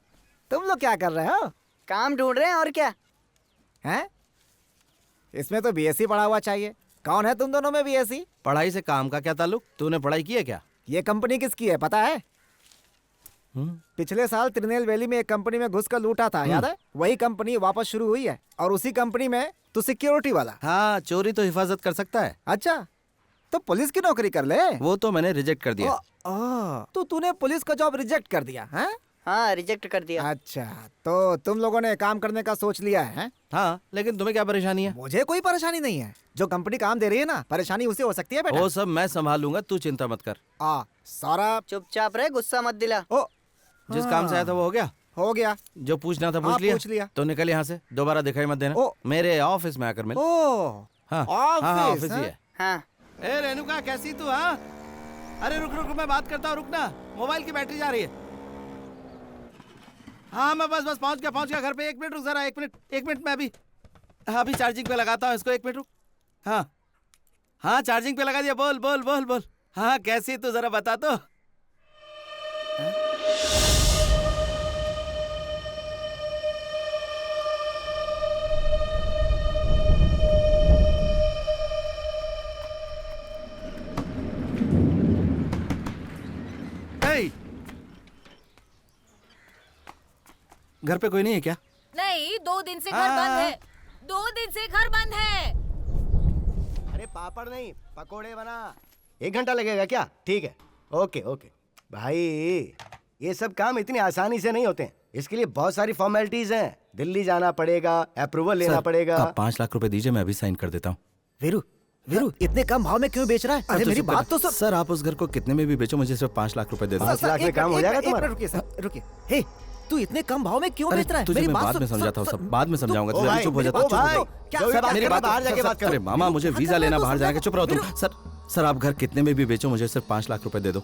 तुम लोग क्या कर रहे हो? काम ढूंढ रहे हैं और क्या हैं? इसमें तो बीएससी पढ़ा हुआ चाहिए। कौन है तुम दोनों में बीएससी? पढ़ाई से काम का क्या ताल्लुक? तूने पढ़ाई की है क्या? ये कंपनी किसकी है पता है? पिछले साल त्रिनेलवेली में एक कंपनी में घुस कर लूटा था, याद है? वही कंपनी वापस शुरू हुई है और उसी कंपनी में तू सिक्योरिटी वाला। हाँ, चोरी तो हिफाजत कर सकता है। अच्छा, तो पुलिस की नौकरी कर ले। वो तो मैंने रिजेक्ट कर दिया। तो तूने पुलिस का जॉब रिजेक्ट कर दिया है? हाँ, रिजेक्ट कर दिया। अच्छा, तो तुम लोगों ने काम करने का सोच लिया है? हाँ, लेकिन तुम्हें क्या परेशानी है? मुझे कोई परेशानी नहीं है। जो कंपनी काम दे रही है ना, परेशानी उसे हो सकती है बेटा। वो सब मैं संभालूंगा, तू चिंता मत कर। सौरभ चुपचाप रहे, गुस्सा मत दिला। जिस काम से आया था वो हो गया? हो गया। जो पूछना था पूछ लिया। तो निकल यहाँ से, दोबारा दिखाई मत देना। मेरे ऑफिस में आकर मिल। ऑफिस ही है। ए रेणुका, कैसी तू? हाँ, अरे रुक रुक, मैं बात करता हूँ, रुकना। मोबाइल की बैटरी जा रही है। हाँ, मैं बस पहुंच गया घर पे। 1 मिनट रुक जरा, 1 मिनट मैं अभी चार्जिंग पे लगाता हूँ इसको। 1 मिनट रुक। हाँ, चार्जिंग पे लगा दिया। बोल। हाँ, कैसी तू, जरा बता तो। घर पे कोई नहीं है क्या? नहीं, 2 दिन से घर बंद है। 2 दिन से घर बंद है। अरे पापड़ नहीं, पकोड़े बना। 1 घंटा लगेगा क्या? ठीक है, ओके। भाई, ये सब काम इतनी आसानी से नहीं होते हैं। इसके लिए बहुत सारी फॉर्मेलिटीज हैं। दिल्ली जाना पड़ेगा, अप्रूवल लेना पड़ेगा। आप 5 लाख रुपए दीजिए, मैं अभी साइन कर देता हूँ। वीरू, इतने कम भाव में क्यों बेच रहा है? अरे मेरी बात तो सर, आप उस घर को कितने में भी बेचो, मुझे सिर्फ 5 लाख रुपए दे दो। 5 लाख में काम हो जाएगा तुम्हारा? रुकिए। हे, तू इतने कम भाव में क्यों बेच रहा है? तुझे मैं बाद में समझाता हूँ, सब बाद में समझाऊंगा। तू अभी चुप हो जा। मेरी बात बाहर जाके बात कर। अरे मामा, मुझे वीजा लेना बाहर जाने का। चुप रहो तुम। सर, आप घर कितने में भी बेचो, मुझे सिर्फ 5 लाख रुपए दे दो।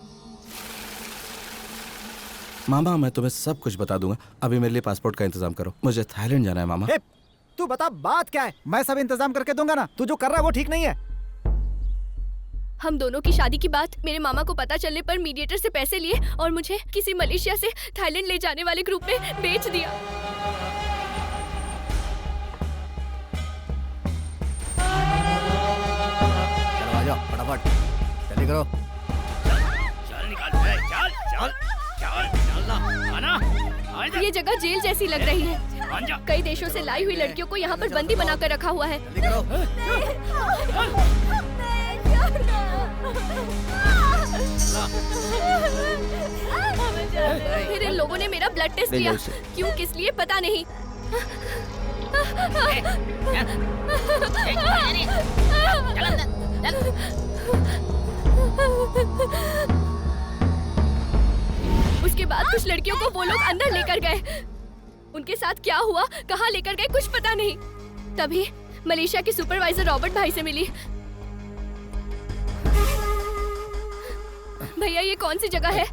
मामा, मैं तुम्हें सब कुछ बता दूंगा। अभी मेरे लिए पासपोर्ट का इंतजाम करो, मुझे थाईलैंड जाना है। मामा, तू बता बात क्या है? मैं सब इंतजाम करके दूंगा ना। तू जो कर रहा है वो ठीक नहीं है। हम दोनों की शादी की बात मेरे मामा को पता चलने पर मीडिएटर से पैसे लिए और मुझे किसी मलेशिया से थाईलैंड ले जाने वाले ग्रुप में बेच दिया। चलो आ जाओ, फटाफट जल्दी करो। चल निकाल, चल ना, आना। ये जगह जेल जैसी लग रही है। कई देशों से लाई हुई लड़कियों को यहाँ पर बंदी बनाकर रखा हुआ है। फिर इन लोगों ने मेरा ब्लड टेस्ट लिया, क्यों किस लिए पता नहीं। उसके बाद कुछ लड़कियों को वो लोग अंदर लेकर गए। उनके साथ क्या हुआ, कहाँ लेकर गए, कुछ पता नहीं। तभी मलेशिया के सुपरवाइजर रॉबर्ट भाई से मिली। भैया ये कौन सी जगह है,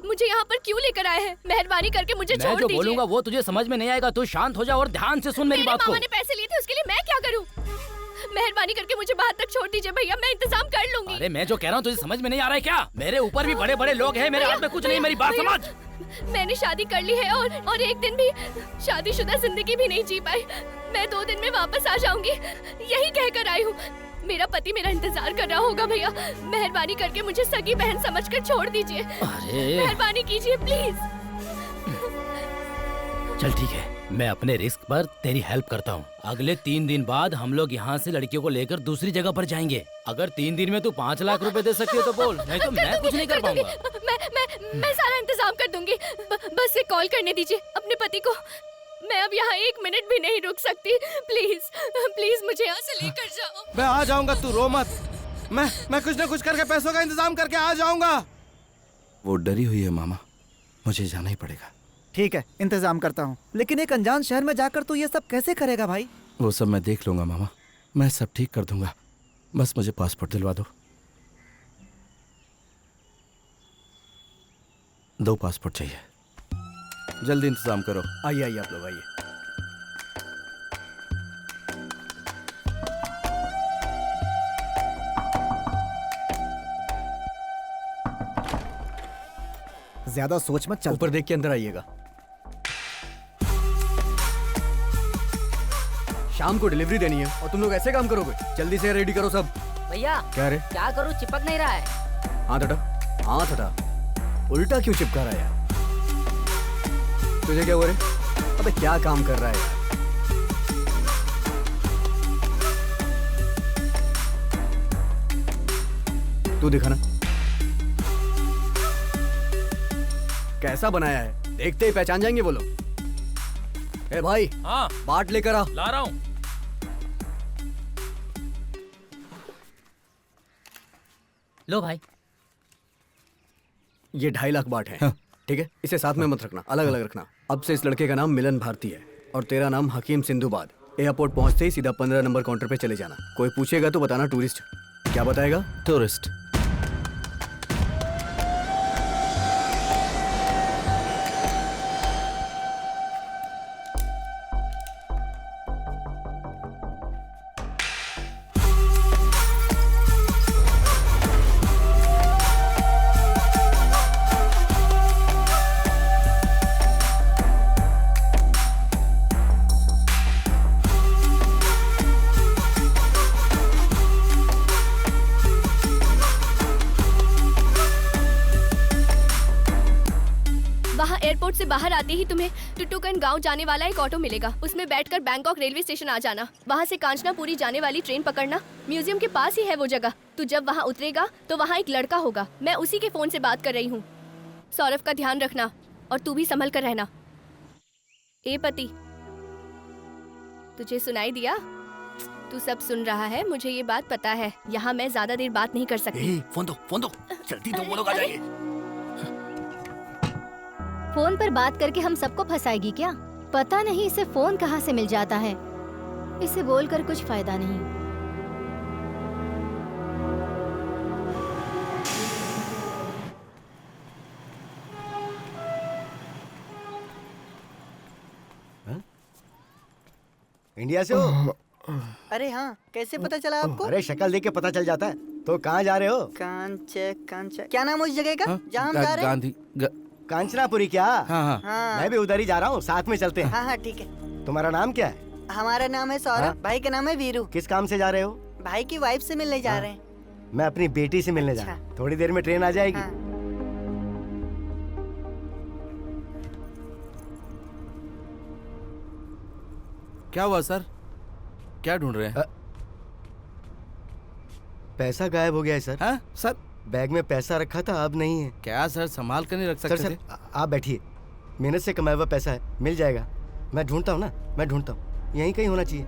मुझे यहाँ पर क्यों लेकर आए हैं? मेहरबानी करके मुझे छोड़ दीजिए। मैं जो बोलूंगा वो तुझे समझ में नहीं आएगा, तू शांत हो जा और ध्यान से सुन मेरी बात को। मामा ने पैसे लिए थे, उसके लिए मैं क्या करूँ? मेहरबानी करके मुझे बाहर तक छोड़ दीजिए भैया, मैं इंतजाम कर लूंगी। अरे मैं जो कह रहा हूँ तुझे समझ में नहीं आ रहा है क्या? मेरे ऊपर भी बड़े बड़े लोग हैं, मेरे हाथ में कुछ नहीं, मेरी बात समझ। मैंने शादी कर ली है और एक दिन भी शादीशुदा जिंदगी भी नहीं जी पाई। मैं 2 दिन में वापस आ जाऊंगी, यही कहकर आई हूँ। मेरा पति मेरा इंतजार कर रहा होगा भैया, मेहरबानी करके मुझे सगी बहन समझकर छोड़ दीजिए। मेहरबानी कीजिए प्लीज। चल ठीक है, मैं अपने रिस्क पर तेरी हेल्प करता हूँ। अगले 3 दिन बाद हम लोग यहाँ से लड़कियों को लेकर दूसरी जगह पर जाएंगे। अगर 3 दिन में तू 5 लाख रुपए दे सकती है तो बोल, नहीं तो मैं कुछ नहीं कर पाऊंगा। मैं सारा इंतजाम कर दूंगी, बस एक कॉल करने दीजिए अपने पति को। मैं अब यहाँ 1 मिनट भी नहीं रुक सकती। प्लीज प्लीज मुझे यहाँ से लेकर जाओ। मैं आ जाऊंगा, तू रो मत। मैं कुछ न कुछ करके पैसों का इंतजाम करके आ जाऊंगा। वो डरी हुई है मामा, मुझे जाना ही पड़ेगा। ठीक है, इंतजाम करता हूँ, लेकिन एक अनजान शहर में जाकर तू ये सब कैसे करेगा भाई? वो सब मैं देख लूंगा मामा, मैं सब ठीक कर दूंगा। बस मुझे पासपोर्ट दिलवा दो। 2 पासपोर्ट चाहिए, जल्दी इंतजाम करो। आइए आइए आप लोग आइए। ज्यादा सोच मत, चल। ऊपर देख के अंदर आइएगा। शाम को डिलीवरी देनी है और तुम लोग ऐसे काम करोगे? जल्दी से रेडी करो सब। भैया क्या रे? क्या करूँ, चिपक नहीं रहा है। हाथ हटा, हाथ हटा। उल्टा क्यों चिपका रहा है यार? तुझे क्या हुआ रे? अबे क्या काम कर रहा है यार? तू दिखाना कैसा बनाया है, देखते ही पहचान जाएंगे वो लोग। ए भाई, हाँ बाट लेकर आ। ला रहा हूँ। लो भाई, ये 2.5 लाख बाट है। हाँ। ठीक है, इसे साथ में मत रखना, अलग अलग रखना। अब से इस लड़के का नाम मिलन भारती है और तेरा नाम हकीम सिंधुबाद। एयरपोर्ट पहुंचते ही सीधा 15 नंबर काउंटर पे चले जाना। कोई पूछेगा तो बताना टूरिस्ट। क्या बताएगा? टूरिस्ट। एयरपोर्ट से बाहर आते ही तुम्हें टुटुकन गांव जाने वाला एक ऑटो मिलेगा। उसमें बैठकर बैंकॉक रेलवे स्टेशन आ जाना। वहां से कांचनापुरी जाने वाली ट्रेन पकड़ना। म्यूजियम के पास ही है वो जगह। तू जब वहां उतरेगा तो वहां एक लड़का होगा, मैं उसी के फोन से बात कर रही हूँ। सौरभ का ध्यान रखना और तू भी संभल कर रहना। ए पति, तुझे सुनाई दिया? तू सब सुन रहा है, मुझे ये बात पता है। यहाँ मैं ज्यादा देर बात नहीं कर सकती। फोन दो, जल्दी दो, वो लोग आ जाएंगे। फोन पर बात करके हम सबको फंसाएगी क्या? पता नहीं इसे फोन कहाँ से मिल जाता है। इसे बोलकर कुछ फायदा नहीं। इंडिया से हो? अरे हाँ, कैसे पता चला आपको? अरे शक्ल देख के पता चल जाता है। तो कहाँ जा रहे हो? कांच क्या नाम है उस जगह का जहाँ हम जा रहे हैं? गांधी कांचनापुरी क्या? हाँ। मैं भी उधर ही जा रहा हूँ, साथ में चलते हैं। हाँ ठीक है। तुम्हारा नाम क्या है? हमारा नाम है सौरभ, भाई का नाम है वीरू। किस काम से जा रहे हो? भाई की वाइफ से मिलने जा रहे हैं। मैं अपनी बेटी से मिलने जा रहा हूँ। थोड़ी देर में ट्रेन आ जाएगी। क्या हुआ सर? क्या ढूंढ रहे हैं? पैसा गायब हो गया है सर। हाँ सर, बैग में पैसा रखा था, अब नहीं है। क्या सर, संभाल कर नहीं रख सकते सर थे? आप बैठिए, मेहनत से कमाया हुआ पैसा है, मिल जाएगा। मैं ढूंढता हूँ ना, मैं ढूंढता हूँ, यहीं कहीं होना चाहिए।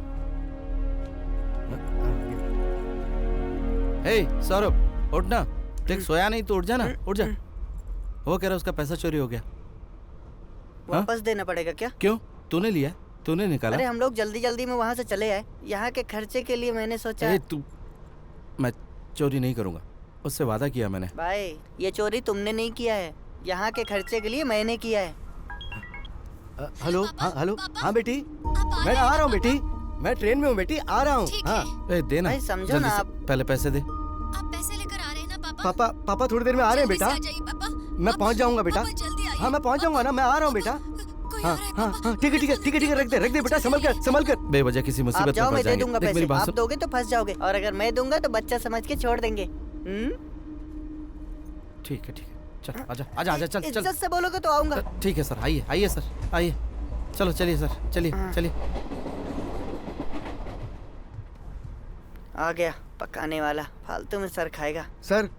हे सौरभ, उठ ना। देख सोया नहीं तो उठ जा ना, उठ जा। वो कह रहा उसका पैसा चोरी हो गया। वापस देना पड़ेगा क्या? क्यों? तूने लिया? तूने निकाला? अरे हम लोग जल्दी जल्दी में वहाँ से चले आए, यहाँ के खर्चे के लिए मैंने सोचा। मैं चोरी नहीं करूंगा, उससे वादा किया मैंने। भाई ये चोरी तुमने नहीं किया है, यहाँ के खर्चे के लिए मैंने किया है। हेलो, हाँ हेलो, हाँ बेटी, मैं आ रहा हूँ बेटी, मैं ट्रेन में हूँ बेटी, आ रहा हूँ। हाँ दे ना, भाई समझो जल्दी ना से, आप। पहले पैसे दे। आप पैसे लेकर आ रहे हैं ना पापा? पापा थोड़ी देर में आ रहे हैं बेटा। मैं पहुँच जाऊंगा बेटा। हाँ मैं पहुँच जाऊंगा ना, मैं आ रहा हूँ बेटा। हाँ हाँ हाँ ठीक है ठीक है ठीक है ठीक है, रख दे बेटा, संभल कर। बेवजह किसी आप मुसीबत जाओ, में मैं फंस दे दूंगा जाएंगे। देख मेरी पैसे, बात आप सुन। दोगे तो फंस जाओगे, और अगर मैं दूंगा तो बच्चा समझ के छोड़ देंगे। ठीक है, चल आजा आजा आजा, चल चल। इज्जत से बोलोगे तो आऊंगा। ठीक है सर, आइए आइए सर, आइए। चलो चलिए सर, चलिए चलिए। आ गया पकाने वाला, फालतू में सर खाएगा। सर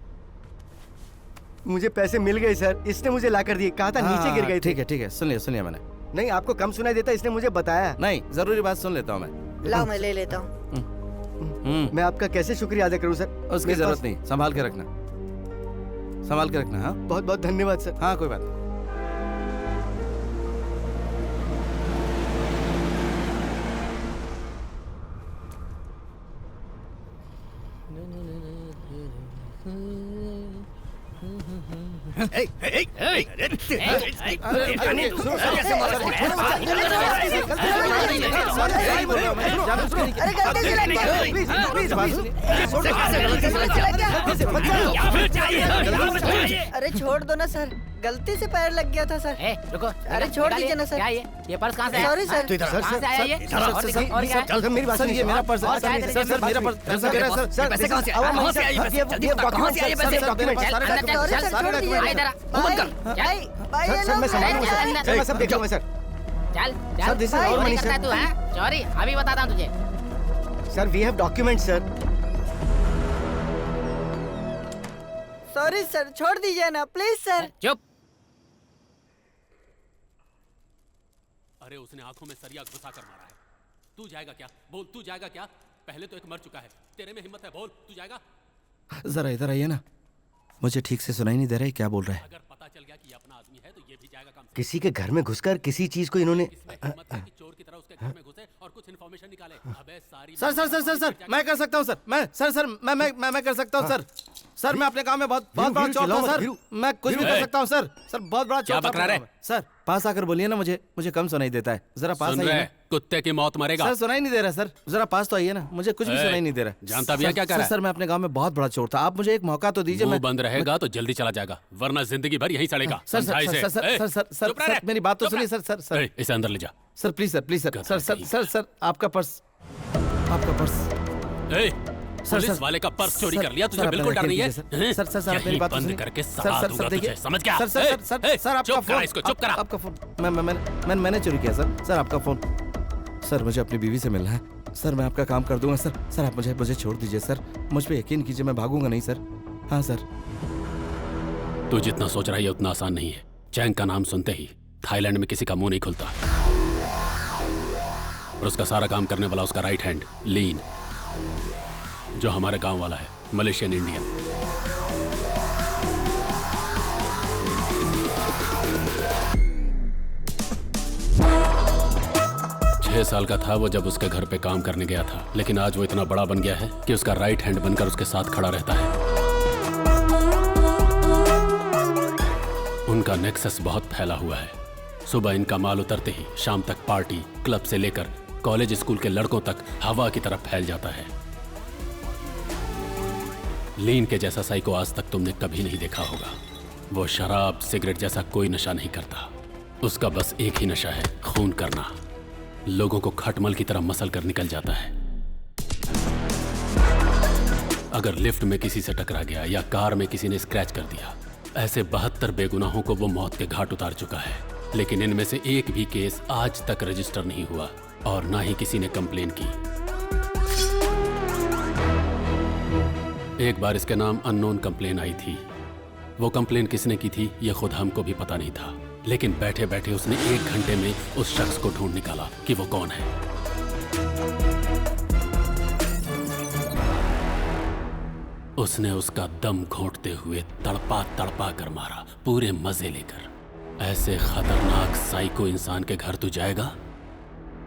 मुझे पैसे मिल गए सर, इसने मुझे ला कर दिए, कहा था नीचे गिर गए थे। ठीक है, सुन लिया मैंने। नहीं आपको कम सुनाई देता, इसने मुझे बताया। नहीं, जरूरी बात सुन लेता हूँ मैं। लाओ मैं ले लेता हूँ। मैं आपका कैसे शुक्रिया अदा करूँ सर? उसकी जरूरत नहीं, संभाल के रखना, संभाल के रखना। हाँ बहुत बहुत धन्यवाद सर। हाँ कोई बात नहीं। अरे छोड़ दो ना सर, गलती से पैर लग गया था सर। रुको, अरे छोड़ दीजिए ना सर। क्या ये पर्स कहाँ से आया? Sorry sir. कहाँ से आया ये? और दिखाओ, और क्या है? सर मेरी बात ये मेरा पर्स है सर, मेरा पर्स सर, पैसे कहाँ से आए? कहाँ से आए ये पैसे? जल्दी बता, कहाँ से आए ये पैसे? चल, अंदर चल, चल, आ इधर आ, मुंह बंद कर। चल, सर मैं संभालूंगा सर, सर मैं सब देख लूंगा सर। चल, sir, this is our money, करता है sir. तू, हैं? चोरी, अभी बताता हूँ तुझे। Sir we have document sir. Sorry sir, छोड़ दीजिए ना प्लीज सर। चुप। अरे उसने आंखों में सरिया घुसा कर मारा है। तू जाएगा क्या? बोल, तू जाएगा क्या? पहले तो एक मर चुका है, तेरे में हिम्मत है, बोल तू जाएगा? जरा इधर आइए ना, मुझे ठीक से सुनाई नहीं दे रहा है क्या बोल रहा है। अगर पता चल गया कि ये अपना आदमी है तो ये भी जाएगा काम से। किसी के घर में घुसकर किसी चीज को इन्होंने चोर की तरह उसके घर में घुसे और कुछ इन्फॉर्मेशन निकाले। अबे सारी सर मैं कर सकता हूँ सर, मैं कर सकता हूँ सर, मैं अपने काम में बहुत बड़ा चौक हूँ सर, मैं कुछ भी कर सकता हूँ सर, बहुत बड़ा क्या बकरा रहे? सर पास आकर बोलिए ना, मुझे कम सुनाई देता है, जरा पास सुन आइए रहे, ना। कुत्ते की मौत मरेगा। सर सुनाई नहीं दे रहा सर, जरा पास तो आइए ना, मुझे कुछ भी सुनाई नहीं दे रहा। जानता भी है क्या कर रहा है? सर मैं अपने गांव में बहुत बड़ा चोर था, आप मुझे एक मौका तो दीजिए। मुंह बंद रहेगा तो जल्दी चला जाएगा, वरना जिंदगी भर यहीं सड़ेगा। सर मेरी बात तो सुनिए सर, इसे अंदर ले जा। सर प्लीज सर, आपका पर्स पुलिस वाले का पर्स चोरी कर लिया, तुझे बिल्कुल डर नहीं है? सर मेरी बात बंद करके सजा दूंगा तुझे, समझ गया? सर आपका फोन, इसको चुप करा। आपका फोन मैंने चोरी किया सर, आपका फोन। सर मुझे अपनी बीवी से मिलना है सर, मैं आपका काम कर दूंगा सर, आप मुझे छोड़ दीजिए सर, मुझ पे यकीन कीजिए, मैं भागूंगा नहीं सर। हाँ सर। तू जितना सोच रहा है उतना आसान नहीं है। चैंग का नाम सुनते ही थाईलैंड में किसी का मुंह नहीं खुलता, और उसका सारा काम करने वाला उसका राइट हैंड लीन, जो हमारे गांव वाला है, मलेशियन इंडियन। छह साल का था वो जब उसके घर पे काम करने गया था, लेकिन आज वो इतना बड़ा बन गया है कि उसका राइट हैंड बनकर उसके साथ खड़ा रहता है। उनका नेक्सस बहुत फैला हुआ है। सुबह इनका माल उतरते ही शाम तक पार्टी, क्लब से लेकर कॉलेज स्कूल के लड़कों तक हवा की तरफ फैल जाता है। लीन के जैसा साइको आज तक तुमने कभी नहीं देखा होगा। वो शराब सिगरेट जैसा कोई नशा नहीं करता, उसका बस एक ही नशा है, खून करना। लोगों को खटमल की तरह मसल कर निकल जाता है। अगर लिफ्ट में किसी से टकरा गया या कार में किसी ने स्क्रैच कर दिया, ऐसे 72 बेगुनाहों को वो मौत के घाट उतार चुका है, लेकिन इनमें से एक भी केस आज तक रजिस्टर नहीं हुआ। और ना ही किसी ने कंप्लेन की। एक बार इसके नाम अननोन कंप्लेन आई थी। वो कंप्लेन किसने की थी ये खुद हमको भी पता नहीं था, लेकिन बैठे बैठे उसने 1 घंटे में उस शख्स को ढूंढ निकाला कि वो कौन है। उसने उसका दम घोंटते हुए तड़पा तड़पा कर मारा, पूरे मजे लेकर। ऐसे खतरनाक साइको इंसान के घर तू जाएगा?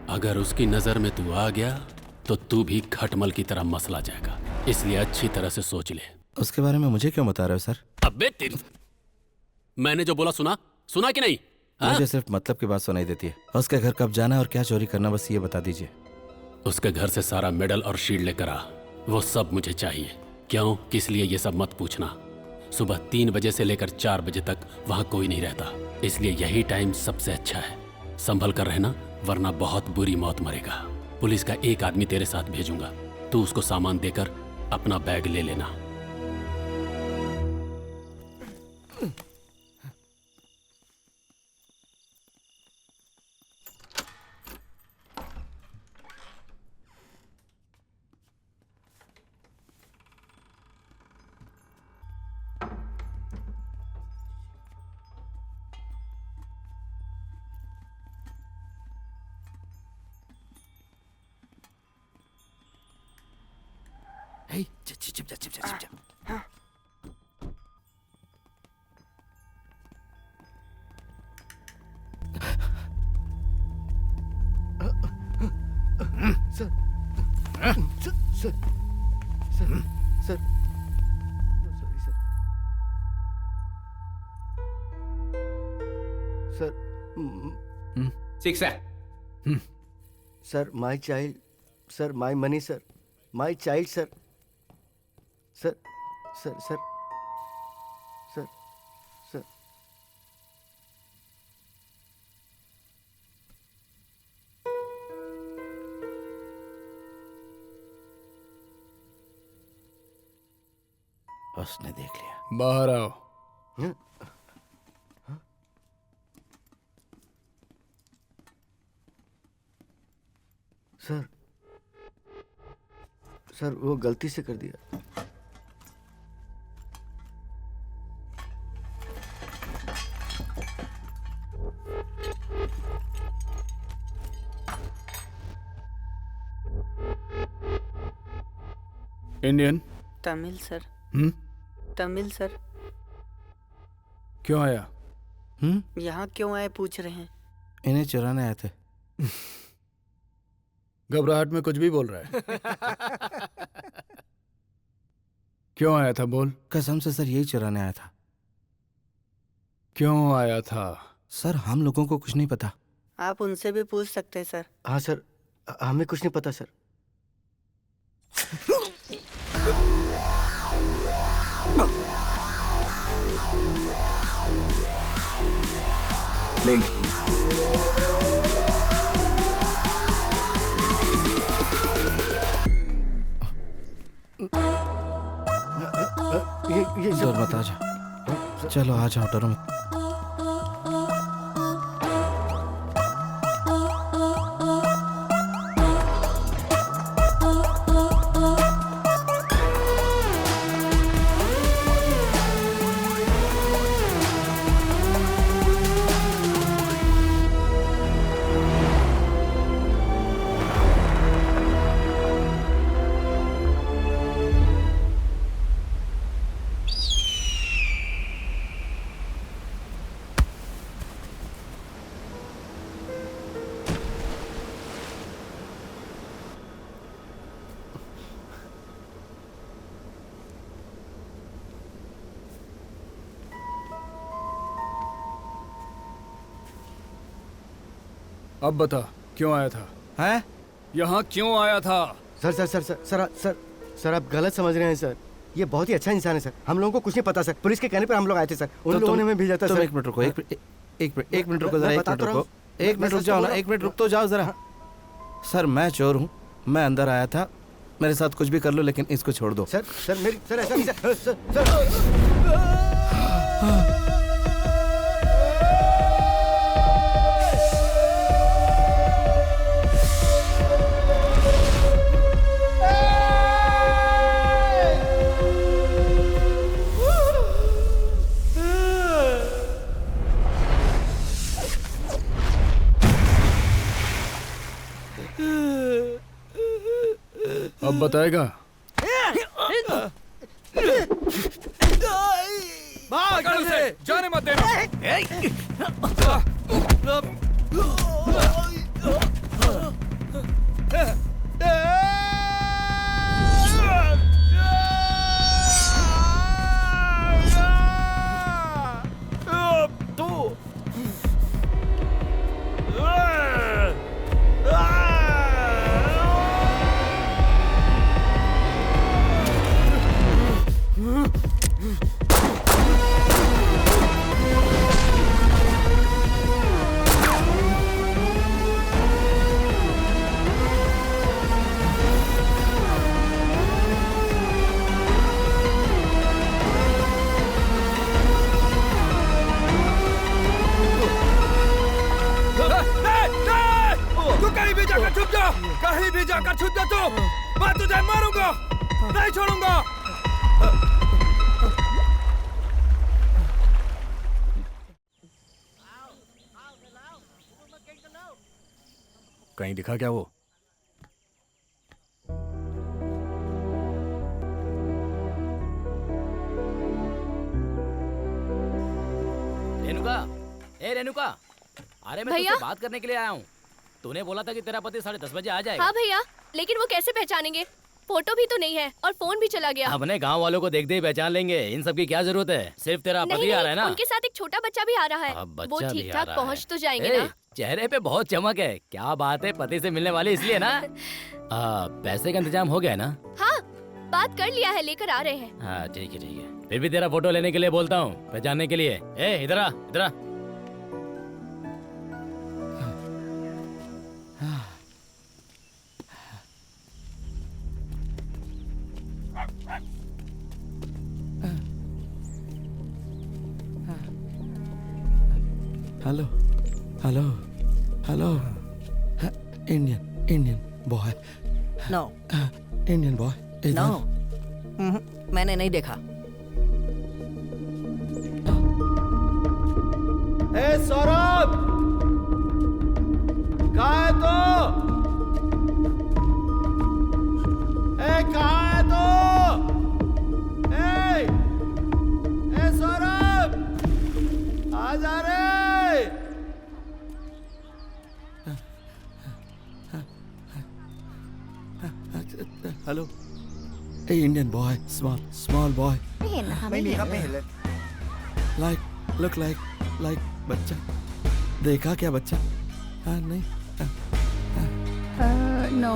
अगर उसकी नजर में तू आ गया तो तू भी खटमल की तरह मसला जाएगा, इसलिए अच्छी तरह से सोच ले। उसके बारे में मुझे क्यों बता रहे हो सर? अबे तेरी, मैंने जो बोला सुना कि नहीं? मुझे सिर्फ मतलब की बात सुनाई देती है। उसके घर कब जाना है और क्या चोरी करना, बस ये बता दीजिए। उसके घर से सारा मेडल और शील्ड लेकर आ, वो सब मुझे चाहिए। क्यों, किस लिए, ये सब मत पूछना। सुबह 3 बजे से लेकर 4 बजे तक वहां कोई नहीं रहता, इसलिए यही टाइम सबसे अच्छा है। संभल कर रहना, वरना बहुत बुरी मौत मरेगा। पुलिस का एक आदमी तेरे साथ भेजूंगा, तू उसको सामान देकर अपना बैग ले लेना। Sir my child, sir my money, sir my child, sir sir sir sir sir sir उसने देख लिया। बाहर आओ। सर सर वो गलती से कर दिया। Indian? Tamil sir. Tamil sir. क्यों आया? यहाँ क्यों आए पूछ रहे हैं। इन्हें चुराने आए थे। घबराहट में कुछ भी बोल रहा है। क्यों आया था बोल? कसम से सर यही चुराने आया था। क्यों आया था? सर हम लोगों को कुछ नहीं पता। आप उनसे भी पूछ सकते हैं सर। हाँ सर, हमें कुछ नहीं पता सर। लिंक ये डर मत, आ जाओ। चलो आ जाओ, डरो मत। अब बता क्यों आया था? हैं? यहाँ क्यों आया था? Sir sir sir sir sir sir sir आप गलत समझ रहे हैं सर। ये बहुत ही अच्छा इंसान है सर। हम लोगों को कुछ नहीं पता सर। पुलिस के कहने पर हम लोग आए थे सर। उन लोगों ने हमें भेजा था सर। एक मिनट रुको, एक मिनट रुको जरा, 1 मिनट रुको। 1 मिनट रुक जाओ ना, 1 मिनट रुक तो जाओ जरा। सर मैं चोर हूँ, मैं अंदर आया था। मेरे साथ कुछ भी कर लो लेकिन इसको छोड़ दो। सर सर मेरी सर ऐसा नहीं सर। अब बताएगा। भाग उसे, जाने मत देना। कहीं भी जाकर छुप जा तू, मैं तुझे मारूंगा, नहीं छोड़ूंगा। कहीं दिखा क्या वो? रेणुका, ए रेणुका, अरे मैं भैया? तुझसे बात करने के लिए आया हूँ। तूने बोला था कि तेरा पति 10:30 बजे आ जाएगा। हाँ भैया, लेकिन वो कैसे पहचानेंगे? फोटो भी तो नहीं है और फोन भी चला गया। अपने गांव वालों को देखते ही पहचान लेंगे, इन सब की क्या जरूरत है? सिर्फ तेरा पति आ रहा है ना? उनके साथ एक छोटा बच्चा भी आ रहा है। अब वो बच्चा भी ठीक आ ठाक रहा पहुँच है। तो जाएंगे ए, ना? चेहरे पे बहुत चमक है। क्या बात है, पति से मिलने वाली इसलिए ना? पैसे का इंतजाम हो गया है ना? हाँ, बात कर लिया है, लेकर आ रहे हैं। हाँ ठीक है ठीक है। फिर भी तेरा फोटो लेने के लिए बोलता हूँ, पहचानने के लिए। ए इधर आ, इधर आ। Hello hello hello, Indian boy. No Indian boy. No, मैंने नहीं देखा। ए सौरभ, कहाँ है तू? ए कहाँ है तू? ए सौरभ, आ जा रे। हेलो, ए Indian boy, small boy, like बच्चा। देखा क्या बच्चा? हाँ नहीं, नो।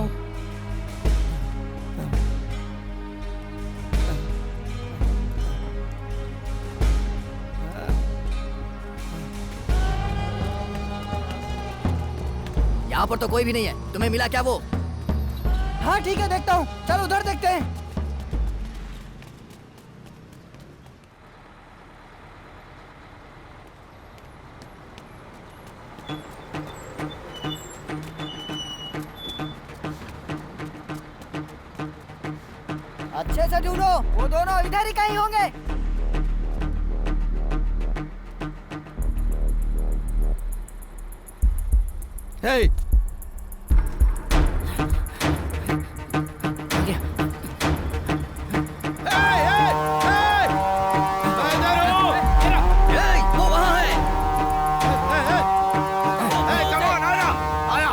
यहाँ पर तो कोई भी नहीं है। तुम्हें मिला क्या वो? हाँ ठीक है, देखता हूँ। चलो उधर देखते हैं। अच्छे से ढूंढो, वो दोनों इधर ही कहीं होंगे। Hey! वो वहाँ है। come on, आया।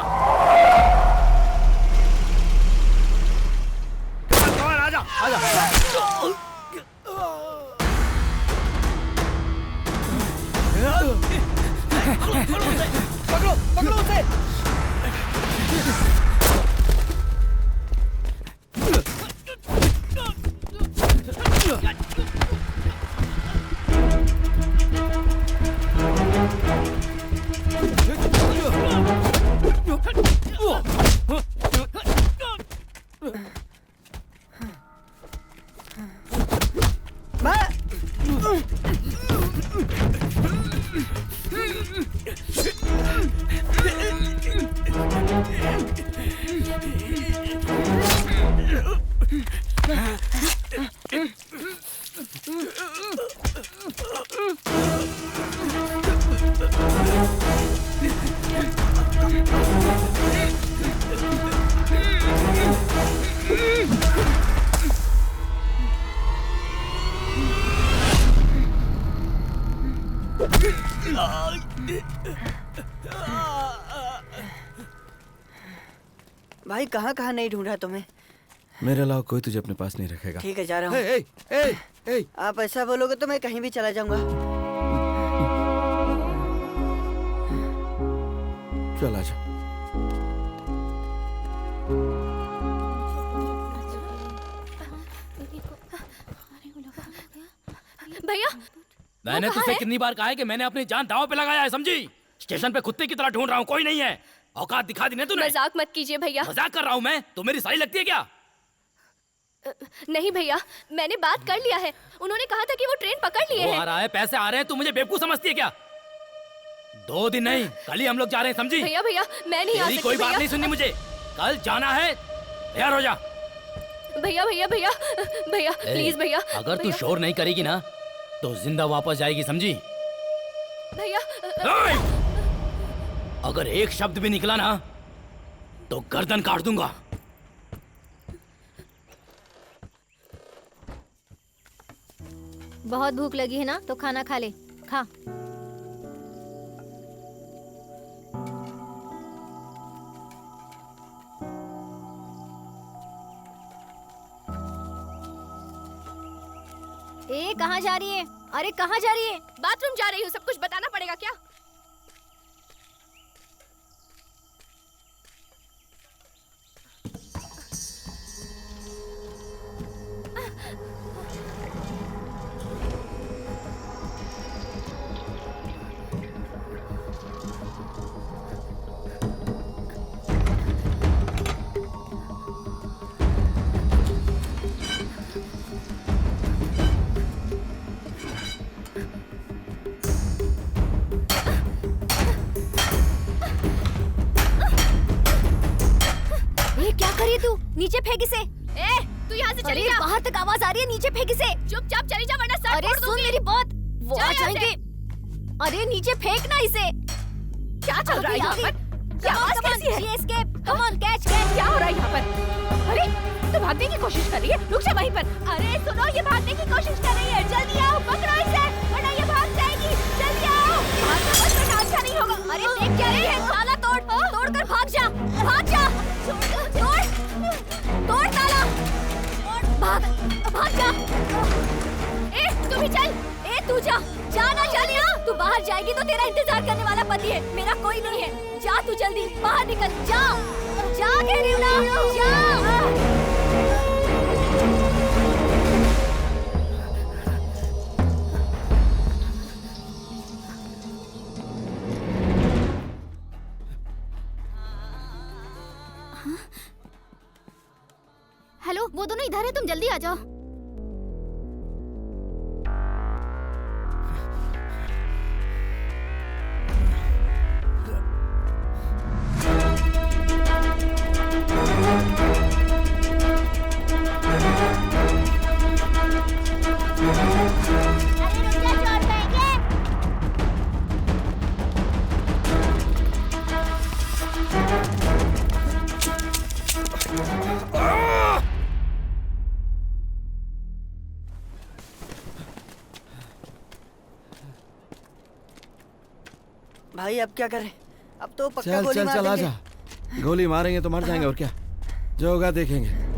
come on, आजा। पकड़ो उसे। भाई कहाँ कहाँ नहीं ढूंढा तुम्हें। मेरे अलावा कोई तुझे अपने पास नहीं रखेगा। ठीक है जा रहा हूँ। ए, ए, ए, ए। आप ऐसा बोलोगे तो मैं कहीं भी चला जाऊंगा। चल आजा। भैया मैंने तुझसे कितनी बार कहा है कि मैंने अपनी जान दांव पे लगाया है, समझी? स्टेशन पे कुत्ते की तरह ढूंढ रहा हूँ, कोई नहीं है। औकात दिखा दी ना तूने। मजाक मत कीजिए भैया। मजाक कर रहा हूँ मैं? तू मेरी साली लगती है क्या? नहीं भैया, मैंने बात कर लिया है। उन्होंने कहा था कि वो ट्रेन पकड़ लिए वो हैं। आ रहा है, पैसे आ रहे हैं, तू मुझे बेवकूफ समझती है क्या? 2 दिन नहीं, कल ही हम लोग जा रहे हैं, समझी? भैया भैया मैं नहीं आ तेरी सकती। कोई बात भैया। नहीं सुननी मुझे। कल जाना है, तैयार हो जा। भैया भैया भैया भैया प्लीज भैया। अगर तू भैया, शोर नहीं करेगी ना तो जिंदा वापस जाएगी, समझी? भैया अगर एक शब्द भी निकला ना तो गर्दन काट दूंगा। बहुत भूख लगी है ना, तो खाना खा ले। खा। ए, कहाँ जा रही है? अरे कहाँ जा रही है? बाथरूम जा रही हूँ, सब कुछ बताना पड़ेगा क्या? तू नीचे फेंक इसे। ए, तू यहाँ से चली जा। बाहर तक आवाज आ रही है, नीचे फेंक इसे। चुपचाप चली जा वरना सर अरे फोड़ सुन दूंगी। मेरी बात, वो जा आ यहाँ जाएंगे। अरे नीचे फेंकना इसे। क्या चल रहा है यहाँ पर? क्या आवाज कैसी है? Escape, come on, catch catch. क्या हो रहा है यहाँ पर? अरे तू भागने की कोशिश कर रही है, रुक जा वहीं पर। अरे सुनो, ये भागने की कोशिश कर रही है, जल्दी आओ, पकड़ो इसे वरना ये भाग जाएगी। जल्दी आओ, भागना बस वरना अच्छा नहीं होगा। अरे देख क्या रही है? ताला तोड़, तोड़कर भाग जा, भाग जा। तोड़, तोड़ ताला, भाग, भाग जा। ए, तू भी चल। ए, तू जा, जा ना जल्दी। तू बाहर जाएगी तो तेरा इंतजार करने वाला पति है, मेरा कोई नहीं है। जा तू जल्दी बाहर निकल, जा, जा कह रही हूँ ना, जा। हेलो, वो दोनों इधर है, तुम जल्दी आ जाओ। भाई अब क्या करें? अब तो पक्का चल गोली चल मार चल देंगे। आजा। गोली मारेंगे तो मर जाएंगे और क्या, जो होगा देखेंगे।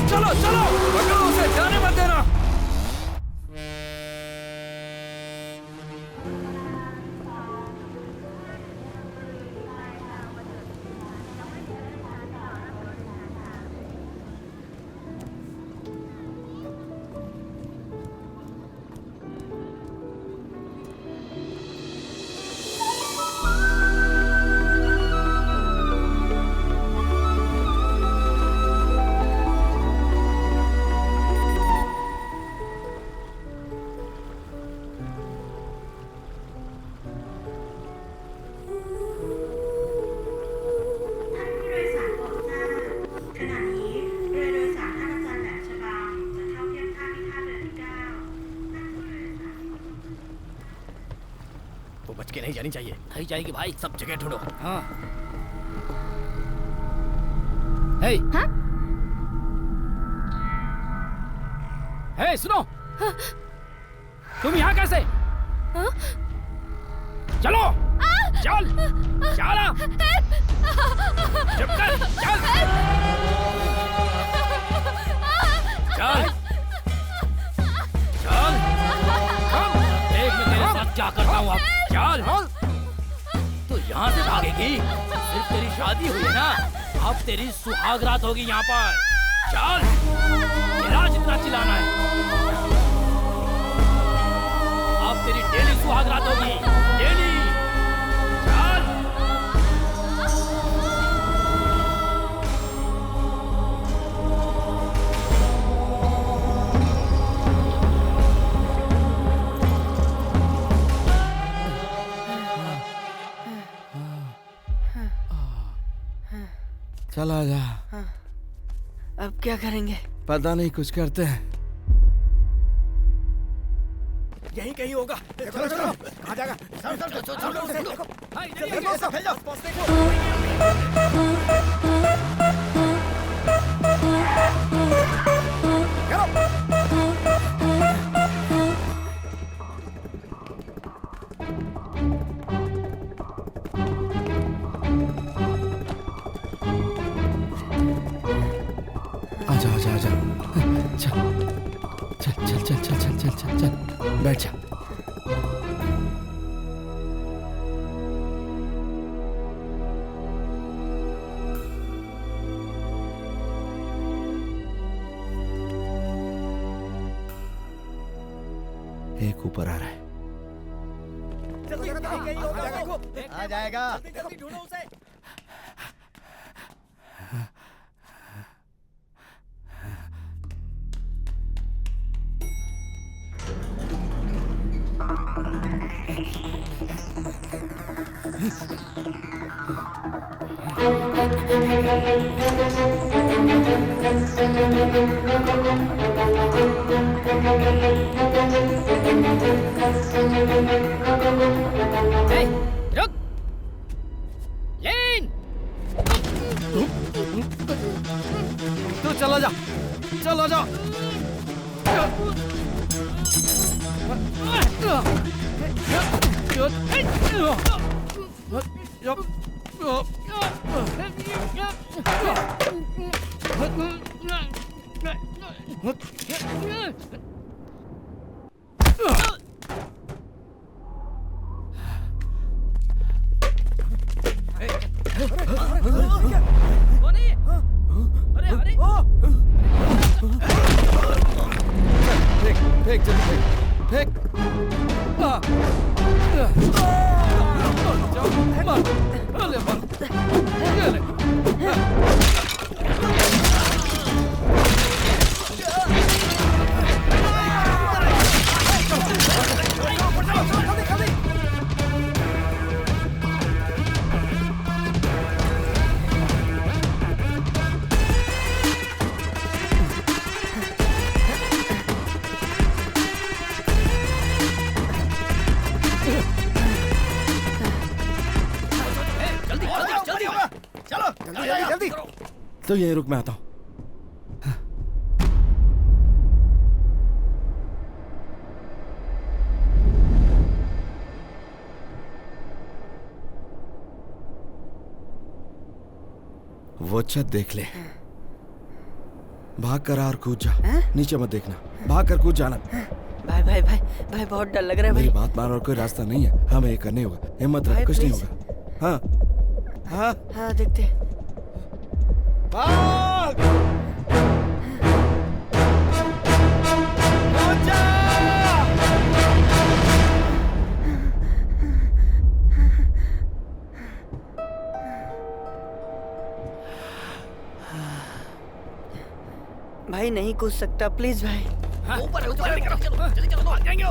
चलो चलो, पकड़ो उसे, जाने मत देना। वो बच के नहीं जानी चाहिए। नहीं जाएगी भाई, सब जगह ढूंढो। हाँ। हे, हाँ? हे, सुनो। तुम यहाँ कैसे? हाँ? चलो, चल, चल, चुप कर, चल, चल, चल, देख मैं तेरे साथ क्या करता हूँ अब। चल, तू यहाँ से भागेगी? सिर्फ तेरी शादी हुई है ना, अब तेरी सुहाग रात होगी यहाँ पर। चल, तेरा जितना चिल्लाना है। अब तेरी डेली सुहाग रात होगी, डेली। चल। चला जा। अब क्या करेंगे? पता नहीं, कुछ करते हैं। यहीं कहीं होगा। चलो चलो, आ जाएगा। आजा आजा आजा, चल चल चल चल चल चल चल चल चल, बैठ जा। एक ऊपर आ रहा है। आ जाएगा। ढूंढो उसे। रुक, लेन। तू चला जा, चला जा। फेंक जल्दी फेंक, जल्दी। तो यहीं रुक, मैं आता हूँ। वो छत देख ले, भाग कर और कूद जा। नीचे मत देखना, भाग कर कूद जाना। भाई भाई भाई भाई बहुत डर लग रहा है भाई। मेरी बात मान और कोई रास्ता नहीं है, हमें ये करने होगा। हिम्मत रख, कुछ नहीं होगा। हाँ हाँ हाँ देखते हैं। भाग! भाई नहीं कूद सकता, प्लीज भाई। ऊपर है, जल्दी चलो, भाग जाएंगे।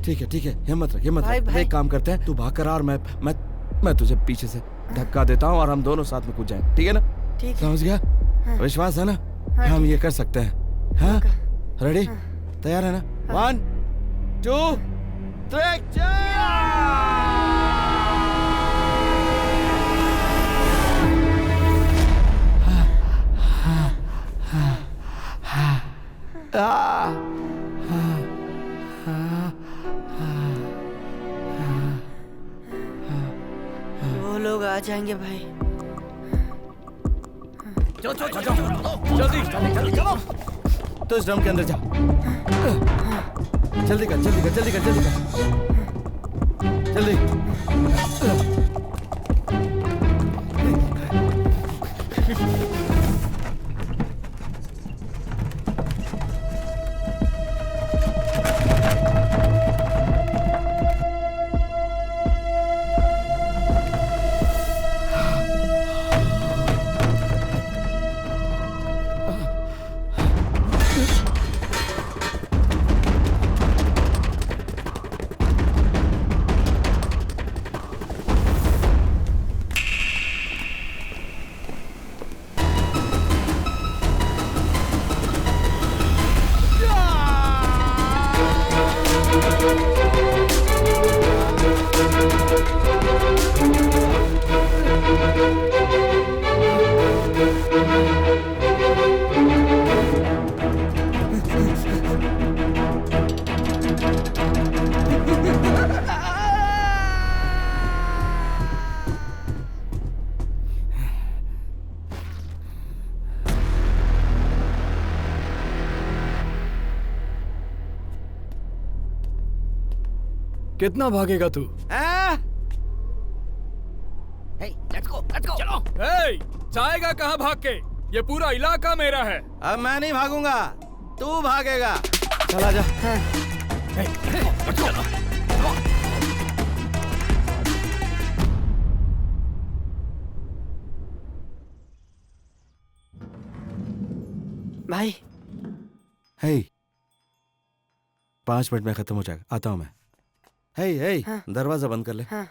ठीक है ठीक है, हिम्मत रख, हिम्मत भाई, रख। भाई। एक काम करते हैं, तू भाग कर आ और मैं तुझे पीछे से धक्का देता हूँ और हम दोनों साथ में कूद जाएंगे, ठीक है ना? ठीक है। समझ गया? विश्वास है ना? हम ये कर सकते हैं। हाँ, रेडी? तैयार है ना? 1 2 3 वो लोग आ जाएंगे भाई। चलो जल्दी चलो। तो इस ड्रम के अंदर जा। जल्दी कर, जल्दी कर, जल्दी कर, जल्दी कर, जल्दी। कितना भागेगा तू? लेट्स गो चलो। जाएगा कहाँ भाग के? ये पूरा इलाका मेरा है। अब मैं नहीं भागूंगा, तू भागेगा। चला जा। भाई हे 5 मिनट में खत्म हो जाएगा, आता हूँ मैं। हे दरवाजा बंद कर ले। हाँ।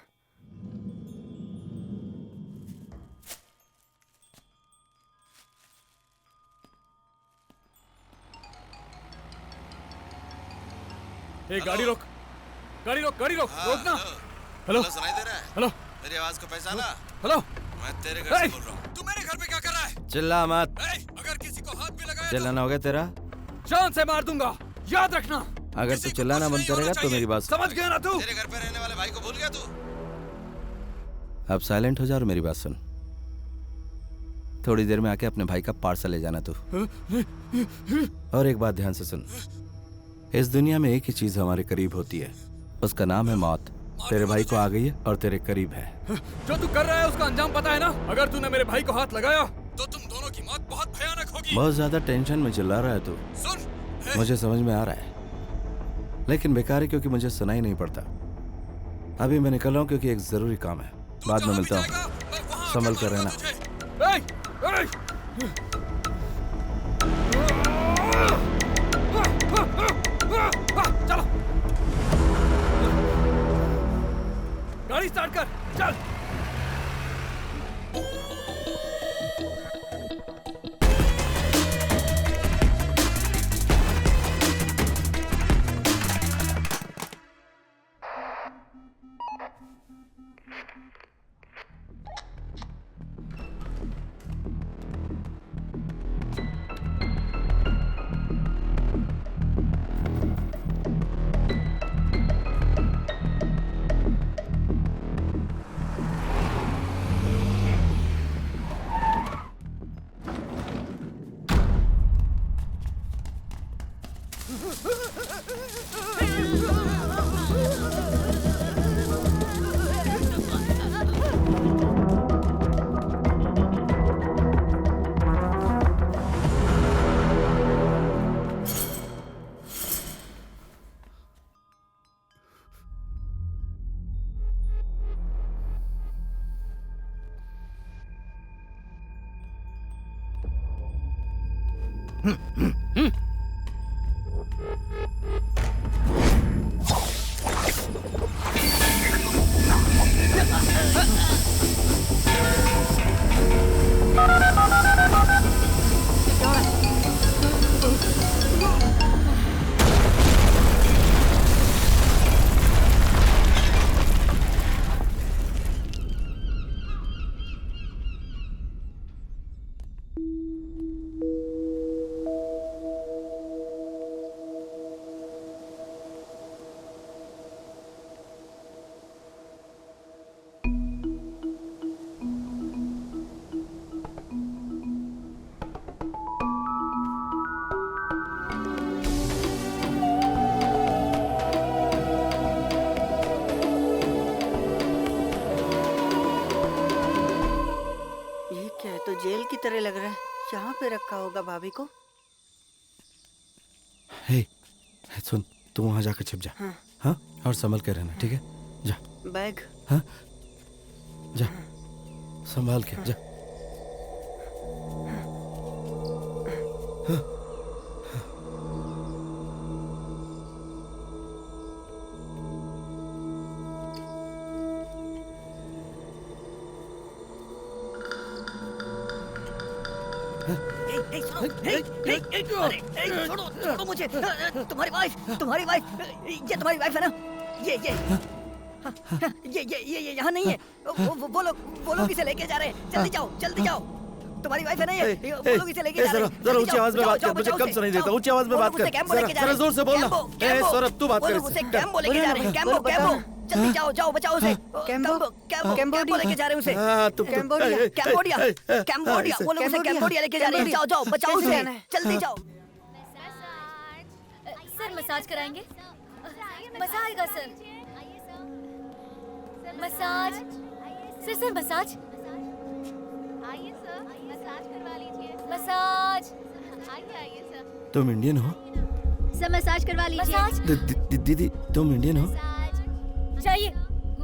गाड़ी रोक, गाड़ी रोक, गाड़ी रोक, रोकना। हेलो, सुनाई दे रहा है? हेलो, मेरी आवाज को पहचाना? हेलो, मैं तेरे घर से बोल रहा हूँ। तू मेरे घर पे क्या कर रहा है? चिल्ला मत। अगर किसी को हाथ भी लगाया चिल्लाना हो गया तेरा? जान से मार दूंगा, याद रखना। अगर तू चिल्लाना बंद करेगा तो मेरी बात समझ गया ना तू? तेरे घर पे रहने वाले भाई को भूल गया तू? अब साइलेंट हो जा और मेरी बात सुन। थोड़ी देर में आके अपने भाई का पार्सल ले जाना तू। और एक बात ध्यान से सुन, इस दुनिया में एक ही चीज हमारे करीब होती है, उसका नाम है मौत। तेरे भाई को आ गई है और तेरे करीब है। जो तू कर रहा है उसका अंजाम पता है ना? अगर तूने मेरे भाई को हाथ लगाया तो तुम दोनों की मौत बहुत भयानक होगी। बहुत ज्यादा टेंशन में चिल्ला रहा है तू। सुन, मुझे समझ में आ रहा है, लेकिन बेकार है क्योंकि मुझे सुनाई नहीं पड़ता। अभी मैं निकल रहा हूँ क्योंकि एक जरूरी काम है। बाद में मिलता हूँ, संभल कर रहना। चलो, गाड़ी स्टार्ट कर, चल। तो जेल की तरह लग रहा है। यहाँ पे रखा होगा भाभी को। हे, सुन, तू वहाँ जाकर छिप जा। हाँ। हाँ, और संभल के रहना, ठीक है? जा। बैग। हाँ, जा, संभाल के जा। हाँ। छोड़ो मुझे। तुम्हारी वाइफ ये तुम्हारी वाइफ है ना? ये यहाँ नहीं है। वो लोग इसे लेके जा रहे हैं। जल्दी जाओ। तुम्हारी वाइफ है ना ये? वो लोग इसे लेके जा रहे हैं। जरा ऊंची आवाज में बात कर, मुझे कम सुनाई देता। ऊंची आवाज में बात कर, जरा जोर से बोलना। सौरभ, तू बात कर। उसे कैम्बो लेके जा रहे हैं। कैम्बो। जल्दी जाओ, बचाओ उसे। कैम्बो लेके जा रहे हैं उसे। कैम्बोडिया। वो लोग उसे कैम्बोडिया लेके जा रहे हैं। जाओ, बचाओ उसे। जल्दी जाओ। सर मसाज कराएंगे? मजा आएगा सर। Massage sir massage. आइए सर, मसाज करवा लीजिए। मसाज। आइए सर। तुम इंडियन हो? सर मसाज करवा लीजिए। दीदी, तुम इंडियन हो? चाहिए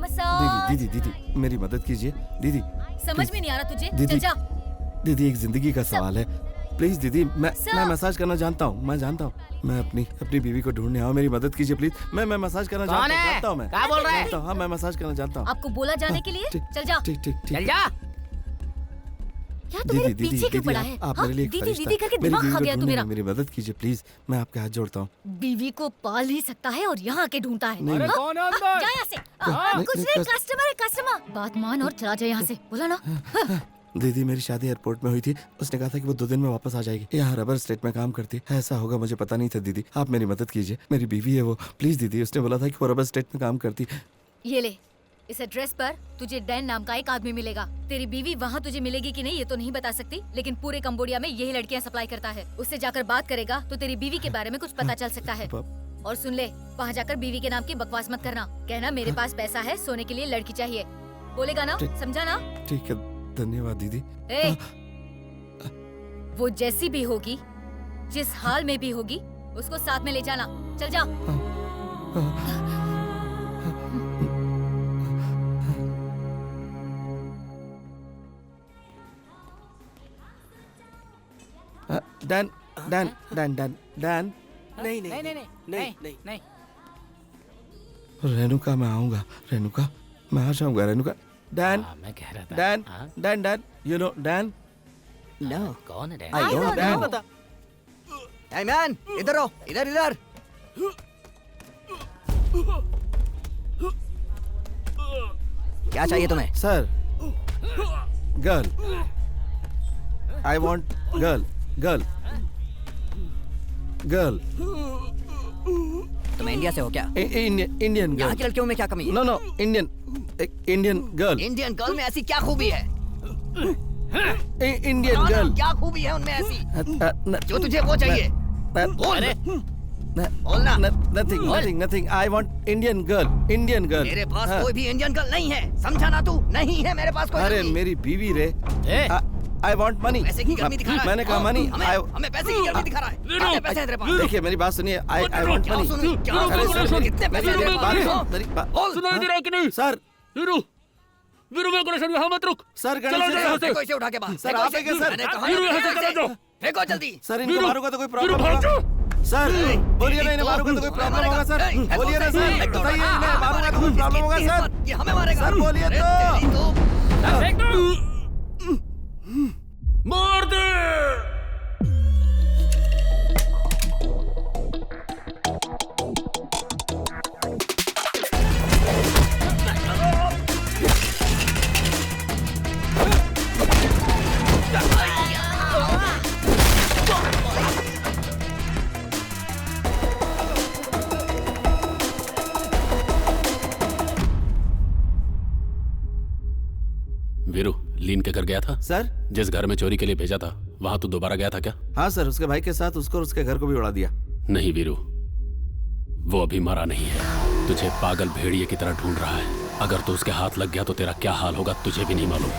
मसाज। दीदी, मेरी मदद कीजिए। दीदी, समझ में नहीं आ रहा तुझे? दीदी, चल जा। दीदी, एक जिंदगी का सवाल है। प्लीज दीदी, मैं मसाज करना जानता हूँ। मैं अपनी बीवी को ढूंढने आया। मेरी मदद कीजिए प्लीज। मैं मसाज करना जानता हूँ। मैं क्या बोल रहा है? हाँ, मैं मसाज करना जानता हूँ। आपको बोला जाने के लिए? चल जा। ठीक। चल जा। क्या तू मेरे पीछे क्यों पड़ा है? आप मेरे लिए दीदी करके दिमाग खा गया तू मेरा। मेरी मदद कीजिए प्लीज। मैं आपके हाथ जोड़ता हूँ। बीवी को पाल ही सकता है और यहाँ के ढूंढता है। अरे कौन है अंदर? जा यहाँ से। कुछ नहीं, कस्टमर। बात मान और चला जाए यहाँ से। बोला ना। दीदी, मेरी शादी एयरपोर्ट में हुई थी। उसने कहा था कि वो 2 दिन में वापस आ जाएगी। यहाँ रबर स्टेट में काम करती है। ऐसा होगा मुझे पता नहीं था। दीदी, आप मेरी मदद कीजिए। मेरी बीवी है वो। प्लीज दीदी, उसने बोला था कि वो रबर स्टेट में काम करती। ये ले, इस एड्रेस पर तुझे डैन नाम का एक आदमी मिलेगा। तेरी बीवी वहाँ तुझे मिलेगी कि नहीं ये तो नहीं बता सकती, लेकिन पूरे कंबोडिया में यही लड़कियाँ सप्लाई करता है। उससे जाकर बात करेगा तो तेरी बीवी के बारे में कुछ पता चल सकता है। और सुन ले, वहाँ जाकर बीवी के नाम की बकवास मत करना। कहना मेरे पास पैसा है, सोने के लिए लड़की चाहिए। बोलेगा ना? समझा ना? ठीक है, धन्यवाद दीदी। वो जैसी भी होगी, जिस हाल में भी होगी, उसको साथ में ले जाना। चल जा। डैन। नहीं। रेणुका, मैं आऊंगा। रेणुका, मैं आ जाऊंगा। रेणुका, डैन। मैं कह रहा था। Dan, you know Dan? No. कौन है? I don't know. Hey man, इधर आओ, इधर। क्या चाहिए तुम्हें? Sir, girl. I want girl. तुम इंडिया से हो क्या? Indian girl. यहाँ की लड़कियों में क्या कमी है? No, Indian girl. Indian girl में ऐसी क्या खूबी है? Indian girl. क्या खूबी है उनमें ऐसी जो तुझे वो चाहिए? बोलना। Nothing. I want Indian girl. मेरे पास कोई भी इंडियन गर्ल नहीं है, समझा ना तू? नहीं है मेरे पास कोई। अरे मेरी बीवी रे। I want money. पैसे की गर्मी दिखा रहा है। मैंने कहा money. हमें पैसे की गर्मी दिखा रहा है। कितने पैसे हैं तेरे पास? देखिए, मेरी बात सुनिए। I want money. कितने पैसे हैं तेरे पास? सुनाई दे रहा है कि नहीं? सर, वीरू मेरे को नशा यहाँ मत रुक। सर चलो गणेश यहाँ से। फेंको इसे उठा के बाहर। सर आप है सर? मैंने कहा वीरू ना, यहाँ से चला जाओ। फेंको जल्दी। सर इनको वीरू, मारूंगा तो कोई वीरू प्रॉब्लम भाग होगा? जाओ। सर बोलिए ना, इन्हें मारूंगा तो कोई प्रॉब्लम होगा सर? बोलिए ना सर, बताइए इन्हें मारूंगा तो कोई प्रॉब्लम होगा सर? ये हमें मारेगा। सर बोलिए तो। फेंक दो। मार दे। वीरू लीन के घर गया था? सर जिस घर में चोरी के लिए भेजा था वहां तू दोबारा गया था क्या? हाँ सर, उसके भाई के साथ उसको और उसके घर को भी उड़ा दिया। नहीं वीरू, वो अभी मरा नहीं है, तुझे पागल भेड़िए की तरह ढूंढ रहा है। अगर तू उसके हाथ लग गया तो तेरा क्या हाल होगा तुझे भी नहीं मालूम।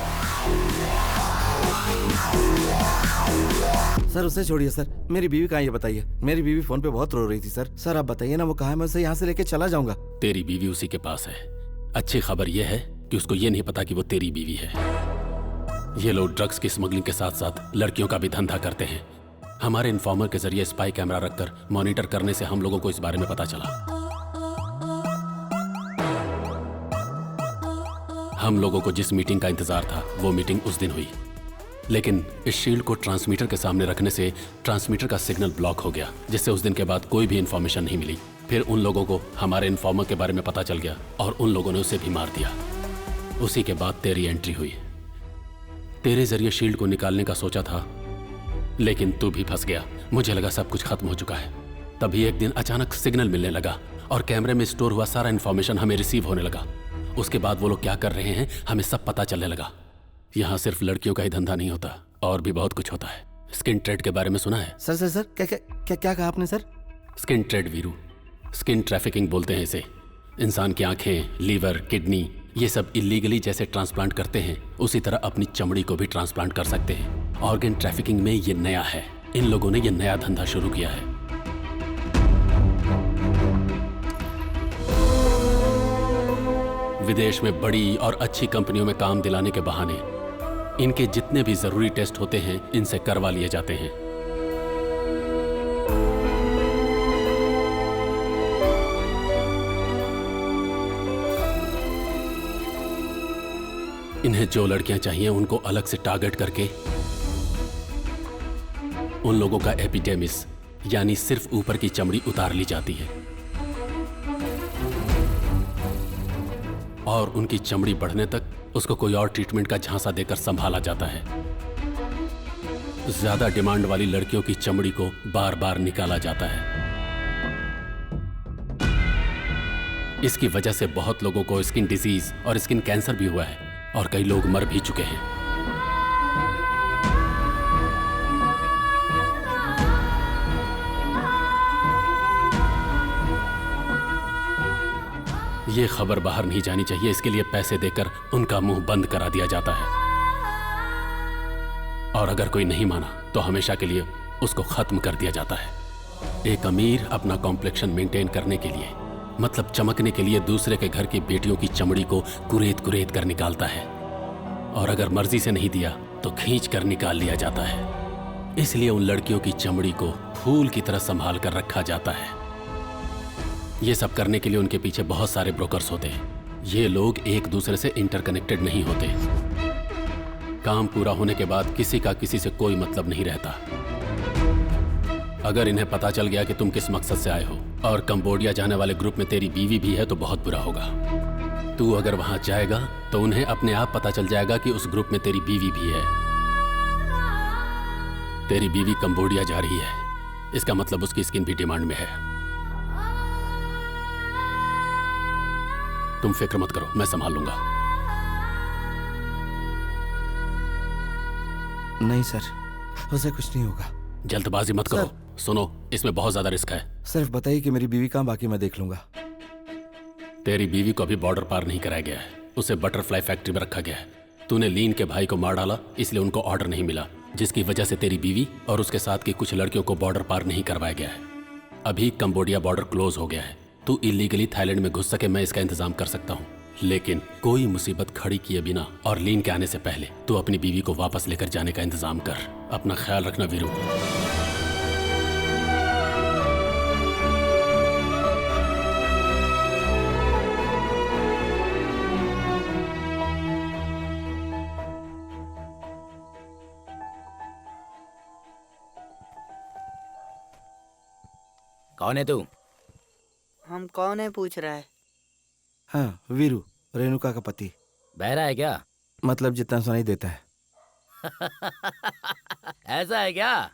सर उसे छोड़िए सर, मेरी बीवी कहाँ है ये बताइए। मेरी बीवी फोन पे बहुत रो रही थी सर। सर आप बताइए ना वो कहाँ है, मैं उसे यहाँ से लेके चला जाऊंगा। तेरी बीवी उसी के पास है। अच्छी खबर यह है कि उसको ये नहीं पता कि वो तेरी बीवी है। ये लोग ड्रग्स की स्मगलिंग के साथ साथ लड़कियों का भी धंधा करते हैं। हमारे इन्फॉर्मर के जरिए स्पाई कैमरा रखकर मॉनिटर करने से हम लोगों को इस बारे में पता चला। हम लोगों को जिस मीटिंग का इंतजार था वो मीटिंग उस दिन हुई, लेकिन इस शील्ड को ट्रांसमीटर के सामने रखने से ट्रांसमीटर का सिग्नल ब्लॉक हो गया, जिससे उस दिन के बाद कोई भी इंफॉर्मेशन नहीं मिली। फिर उन लोगों को हमारे इन्फॉर्मर के बारे में पता चल गया और उन लोगों ने उसे भी मार दिया। उसी के बाद तेरी एंट्री हुई। तेरे जरिए शील्ड को निकालने का सोचा था, लेकिन तू भी फंस गया। मुझे लगा सब कुछ खत्म हो चुका है। तभी एक दिन अचानक सिग्नल मिलने लगा और कैमरे में स्टोर हुआ सारा इन्फॉर्मेशन हमें रिसीव होने लगा। उसके बाद वो लोग क्या कर रहे हैं हमें सब पता चलने लगा। यहाँ सिर्फ लड़कियों का ही धंधा नहीं होता, और भी बहुत कुछ होता है। स्किन ट्रेड के बारे में सुना है? सर सर सर क्या क्या क्या क्या कहा आपने sir? Skin trade Veeru, skin trafficking बोलते हैं इसे। इंसान की आंखें, लीवर, किडनी ये सब इलीगली जैसे ट्रांसप्लांट करते हैं, उसी तरह अपनी चमड़ी को भी ट्रांसप्लांट कर सकते हैं। ऑर्गन ट्रैफिकिंग में ये नया है। इन लोगों ने ये नया धंधा शुरू किया है। विदेश में बड़ी और अच्छी कंपनियों में काम दिलाने के बहाने इनके जितने भी जरूरी टेस्ट होते हैं इनसे करवा लिए जाते हैं। इन्हें जो लड़कियां चाहिए उनको अलग से टारगेट करके उन लोगों का एपिडेमिस यानी सिर्फ ऊपर की चमड़ी उतार ली जाती है और उनकी चमड़ी बढ़ने तक उसको कोई और ट्रीटमेंट का झांसा देकर संभाला जाता है। ज्यादा डिमांड वाली लड़कियों की चमड़ी को बार बार निकाला जाता है। इसकी वजह से बहुत लोगों को स्किन डिजीज और स्किन कैंसर भी हुआ है और कई लोग मर भी चुके हैं। ये खबर बाहर नहीं जानी चाहिए, इसके लिए पैसे देकर उनका मुंह बंद करा दिया जाता है और अगर कोई नहीं माना तो हमेशा के लिए उसको खत्म कर दिया जाता है। एक अमीर अपना कॉम्प्लेक्शन मेंटेन करने के लिए, मतलब चमकने के लिए, दूसरे के घर की बेटियों की चमड़ी को कुरेद कुरेद कर निकालता है और अगर मर्जी से नहीं दिया तो खींच कर निकाल लिया जाता है। इसलिए उन लड़कियों की चमड़ी को फूल की तरह संभाल कर रखा जाता है। ये सब करने के लिए उनके पीछे बहुत सारे ब्रोकर्स होते हैं। ये लोग एक दूसरे से इंटरकनेक्टेड नहीं होते। काम पूरा होने के बाद किसी का किसी से कोई मतलब नहीं रहता। अगर इन्हें पता चल गया कि तुम किस मकसद से आए हो और कंबोडिया जाने वाले ग्रुप में तेरी बीवी भी है तो बहुत बुरा होगा। तू अगर वहां जाएगा तो उन्हें अपने आप पता चल जाएगा कि उस ग्रुप में तेरी बीवी भी है। तेरी बीवी कंबोडिया जा रही है, इसका मतलब उसकी स्किन भी डिमांड में है। तुम फिक्र मत करो, मैं संभाल लूंगा। नहीं सर, उसे कुछ नहीं होगा। जल्दबाजी मत करो। सुनो, इसमें बहुत ज्यादा रिस्क है। सिर्फ बताइए कि मेरी बीवी कहाँ, बाकी मैं देख लूंगा। तेरी बीवी को अभी बॉर्डर पार नहीं कराया गया है, उसे बटरफ्लाई फैक्ट्री में रखा गया है। तूने लीन के भाई को मार डाला, इसलिए उनको ऑर्डर नहीं मिला, जिसकी वजह से तेरी बीवी और उसके साथ की कुछ लड़कियों को बॉर्डर पार नहीं करवाया गया है। अभी कंबोडिया बॉर्डर क्लोज हो गया है। तू इलीगली थाईलैंड में घुस सके मैं इसका इंतजाम कर सकता हूँ, लेकिन कोई मुसीबत खड़ी किए बिना और लीन के आने से पहले तू अपनी बीवी को वापस लेकर जाने का इंतजाम कर। अपना ख्याल रखना वीरू। कौन है तू? हम कौन है पूछ रहा है? हाँ, वीरू, रेणुका का पति। बहरा है क्या? मतलब जितना सुनाई देता है। ऐसा है क्या?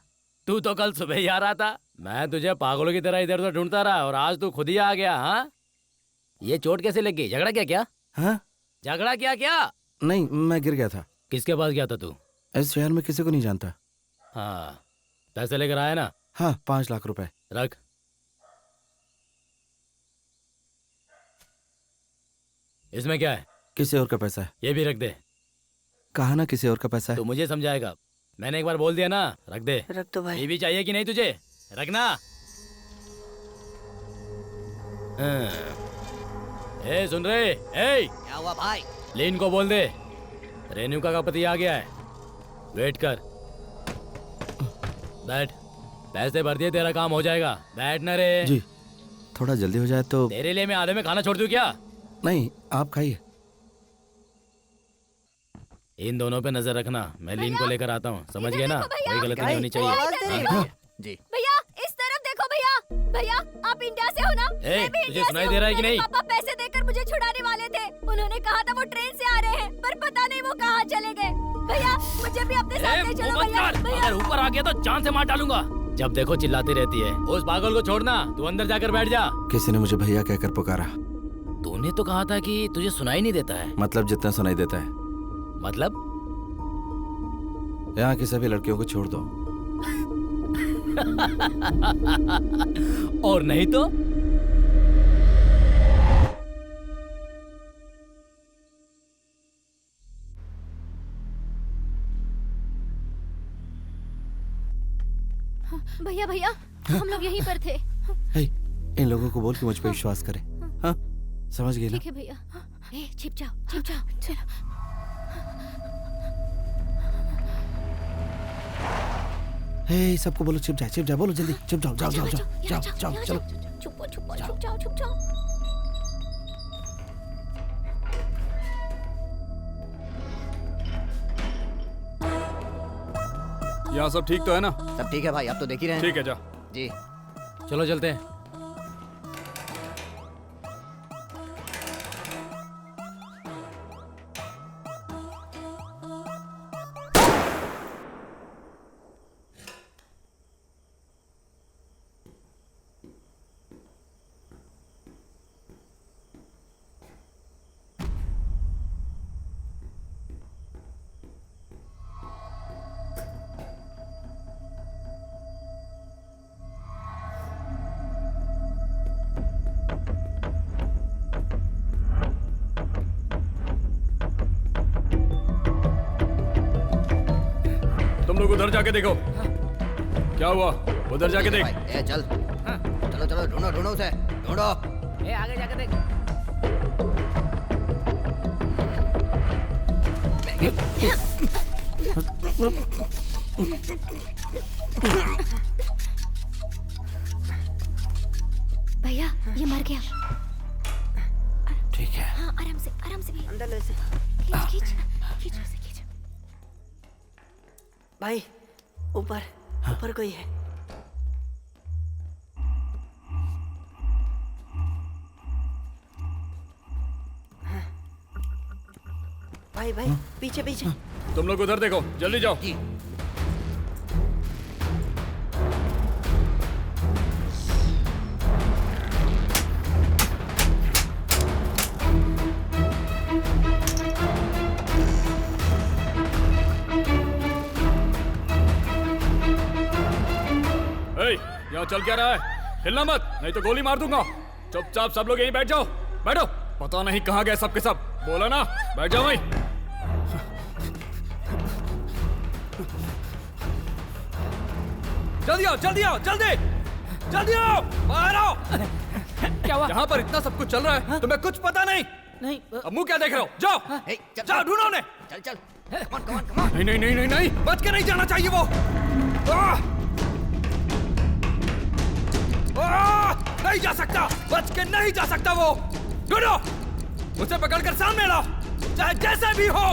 तू तो कल सुबह ही आ रहा था। मैं तुझे पागलों की तरह इधर उधर ढूंढता रहा और आज तू खुद ही आ गया। हाँ, ये चोट कैसे लग गई? झगड़ा क्या? हाँ? झगड़ा क्या? नहीं, मैं गिर गया था। किसके पास गया था तू? इस शहर में किसी को नहीं जानता। हाँ, पैसे लेकर आया ना? हाँ, 5 लाख रुपए। रख। इसमें क्या है? किसी और का पैसा है। ये भी रख दे। कहा ना किसी और का पैसा है। तू मुझे समझाएगा। मैंने एक बार बोल दिया ना, रख दे। रख दो भाई। ये भी चाहिए कि नहीं तुझे? रखना। ए सुन रहे? ए क्या हुआ भाई? लीन को बोल दे रेणुका का पति आ गया है। वेट कर। बैठ। पैसे भर दिए, तेरा काम हो जाएगा। बैठ ना रे। जी, थोड़ा जल्दी हो जाए तो। तेरे लिए मैं आधे में खाना छोड़ दूं क्या? नहीं, आप खाइए। इन दोनों पे नजर रखना। मैं लीन को लेकर आता हूँ, समझ गए ना? कोई गलती नहीं होनी चाहिए। जी भैया, इस तरफ देखो भैया। भैया, आप इंडिया से हो ना? ए, तुझे सुनाई दे रहा है कि नहीं? पापा पैसे देकर मुझे छुड़ाने वाले थे। उन्होंने कहा था वो ट्रेन से आ रहे हैं, पर पता नहीं वो कहाँ चले गए। भैया, मुझे भी अपने साथ ले चलो भैया। अगर ऊपर आ गया तो जान से मार डालूंगा। जब देखो चिल्लाती रहती है। उस पागल को छोड़ना, तू अंदर जाकर बैठ जा। किसी ने मुझे भैया कहकर पुकारा। तूने तो कहा था कि तुझे सुनाई नहीं देता है। मतलब जितना सुनाई देता है। मतलब? यहाँ की सभी लड़कियों को छोड़ दो। और नहीं तो? भैया भैया, हम लोग यहीं पर थे। इन लोगों को बोल के मुझ पर विश्वास करे। हाँ, समझ गए ना? ठीक है भैया। ए, छिप जाओ चलो। हे, सबको बोलो छिप जाए, बोलो जल्दी छिप जाओ। जाओ चलो। छुप जाओ। यहाँ सब ठीक तो है ना? सब ठीक है भाई, आप तो देख ही रहे हैं। ठीक है, जा। जी चलो चलते हैं। तुम लोग उधर जाके देखो। क्या हुआ? उधर जाके देख। ए, चल। चलो ढूंढो उसे। ढूंढो। ए, आगे जाके देख। भैया, ये मर गया। ठीक है। हाँ, आराम से भी। अंदर लो इसे। खींच उसे। भाई, ऊपर कोई है। भाई पीछे। तुम लोग उधर देखो, जल्दी जाओ। यहाँ चल क्या रहा है? हिलना मत, नहीं तो गोली मार दूंगा। चुपचाप सब लोग यहीं बैठ जाओ। बैठो। पता नहीं कहाँ गए सब के सब। बोला ना, बैठ जाओ वहीं। जल्दी आओ, बाहर आओ। क्या हुआ? यहाँ पर इतना सब कुछ चल रहा है, तुम्हें कुछ पता नहीं? नहीं अब मुंह क्या देख रहे हो? जाओ जाओ ढूंढो उन्हें। चल चल कम ऑन कम ऑन। नहीं नहीं नहीं नहीं नहीं, बच के नहीं जाना चाहिए वो। नहीं जा सकता, बच के नहीं जा सकता वो। ढूंढो, उसे पकड़कर सामने लाओ, चाहे जैसे भी हो।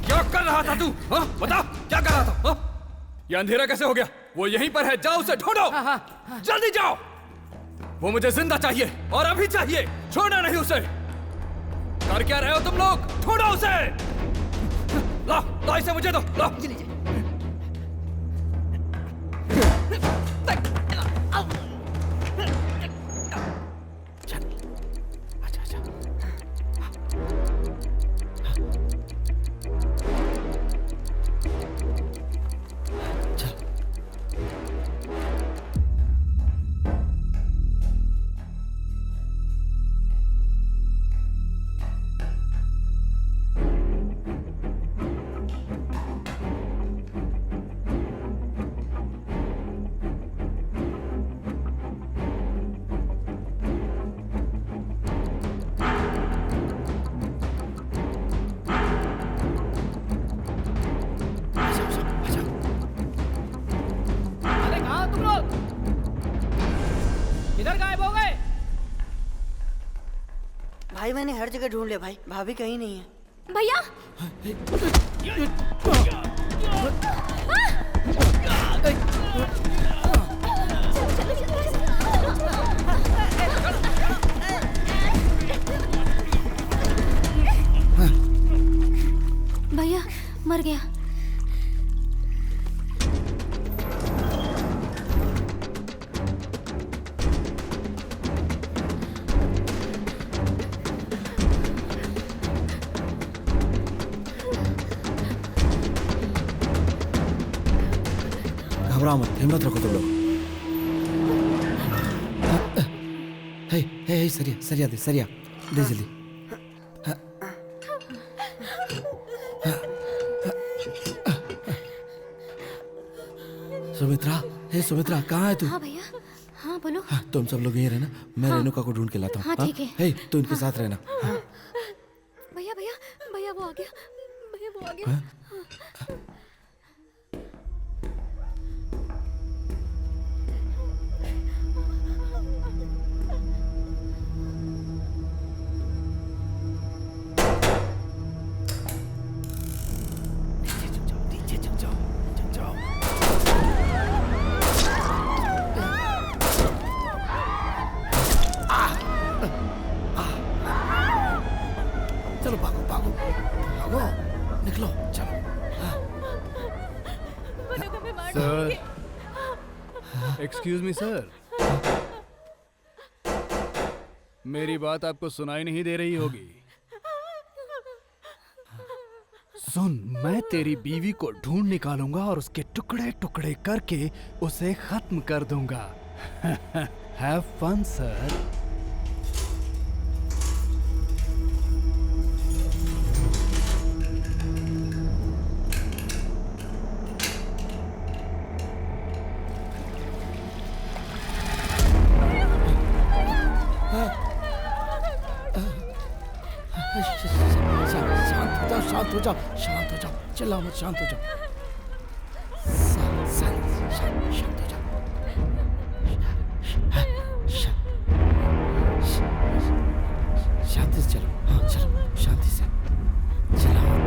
क्या कर रहा था तू? बता क्या कर रहा था? ये अंधेरा कैसे हो गया? वो यहीं पर है, जाओ उसे ढूंढो। जल्दी जाओ, वो मुझे जिंदा चाहिए और अभी चाहिए, छोड़ना नहीं उसे। कर क्या रहे हो तुम लोग? ढूंढो उसे। ला इसे मुझे दो, ला। भाई मैंने हर जगह ढूंढ लिया भाई, भाभी कहीं नहीं है। भैया भैया मर गया। घबराओ मत, हिम्मत रखो तुम लोग। हे हे हे सरिया सरिया दे जल्दी। सुमित्रा, हे सुमित्रा, कहाँ है तू? हाँ भैया, हाँ बोलो। हाँ, तुम सब लोग यहीं रहना, मैं रेणुका को ढूंढ के लाता हूँ। हाँ, ठीक है। हे, तू इनके साथ रहना। भैया भैया भैया वो आ गया, भैया वो आ गया। चलो भागो भागो भागो, निकलो चलो। सर, एक्सक्यूज मी सर, मेरी बात आपको सुनाई नहीं दे रही होगी। सुन, मैं तेरी बीवी को ढूंढ निकालूंगा और उसके टुकड़े टुकड़े करके उसे खत्म कर दूंगा। Have fun sir. शांत हो जाओ, शांत हो जाओ, चिल्लाओ मत, शांत हो जाओ। शांत हो जाओ। शांति से चलो, हाँ चलो, शांति से चलाओ।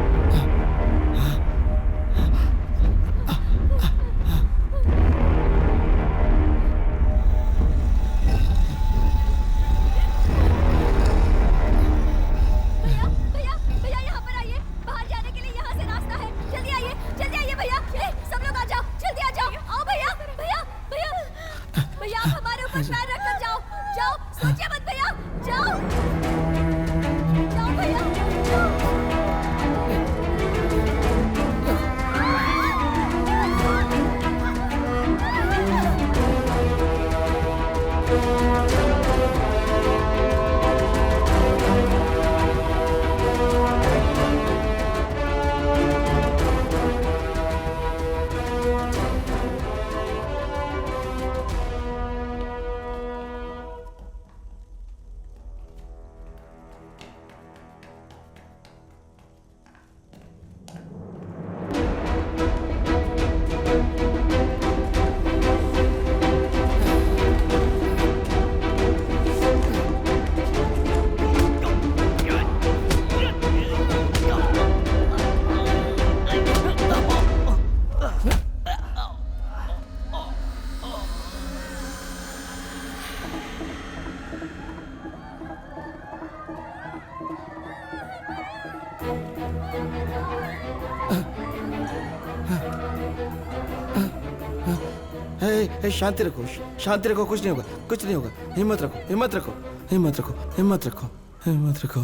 शांति रखो, शांति रखो, कुछ नहीं होगा, कुछ नहीं होगा। हिम्मत रखो, हिम्मत रखो, हिम्मत रखो, हिम्मत रखो, हिम्मत रखो।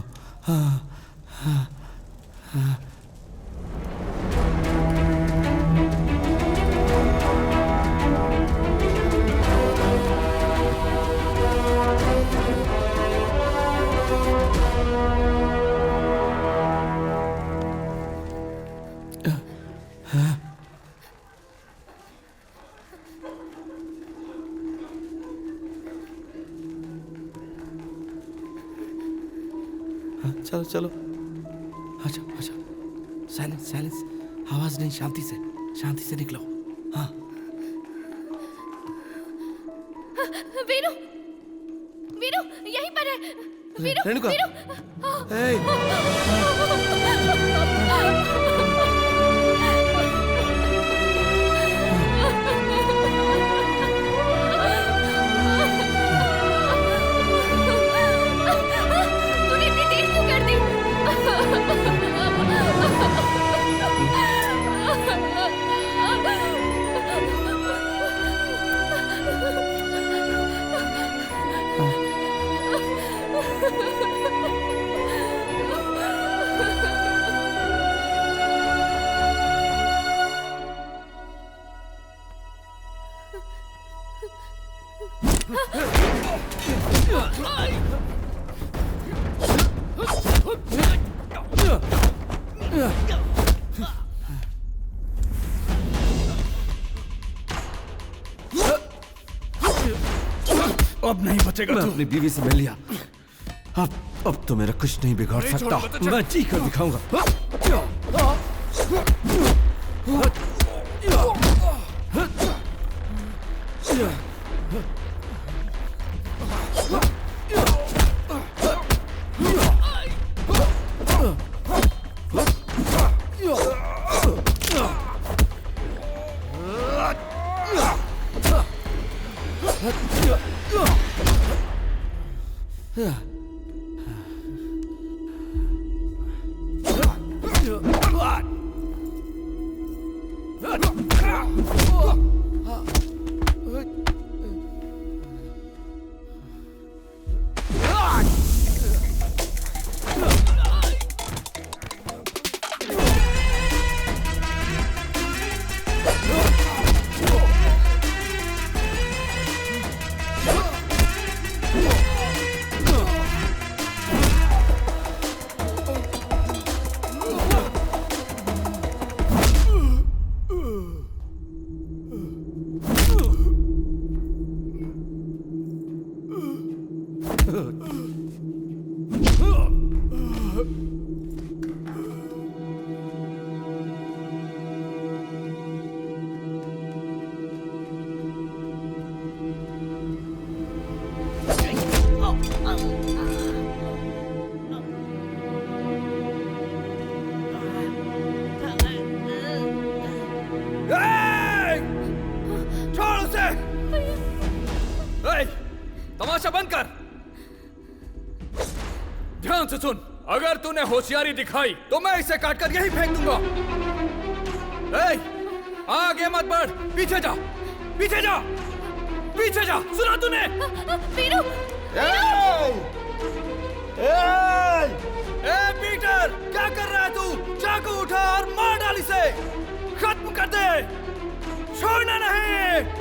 हाँ हाँ हाँ। चलो चलो, अच्छा अच्छा, साइलेंस साइलेंस, आवाज नहीं, शांति से निकलो। हाँ वीरू, वीरू यहीं पर है। वीरू, रेणुका। वीरू। तूने इतनी देर क्यों कर दी? अब नहीं बचेगा। मैं अपनी बीवी से मिल लिया, अब तो मेरा कुछ नहीं बिगाड़ नहीं सकता। छोड़ूंगा तुझे। मैं जी कर दिखाऊंगा। छोड़ उसे। तमाशा बंद कर। ध्यान से सुन, अगर तूने होशियारी दिखाई तो मैं इसे काटकर यहीं फेंक दूंगा। आगे मत बढ़, पीछे जा, पीछे जा, पीछे जा। सुना तूने? वीरू, पीटर, क्या कर रहा है तू? चाकू उठा और मार डाल इसे। खत्म कर दे, छोड़ना नहीं।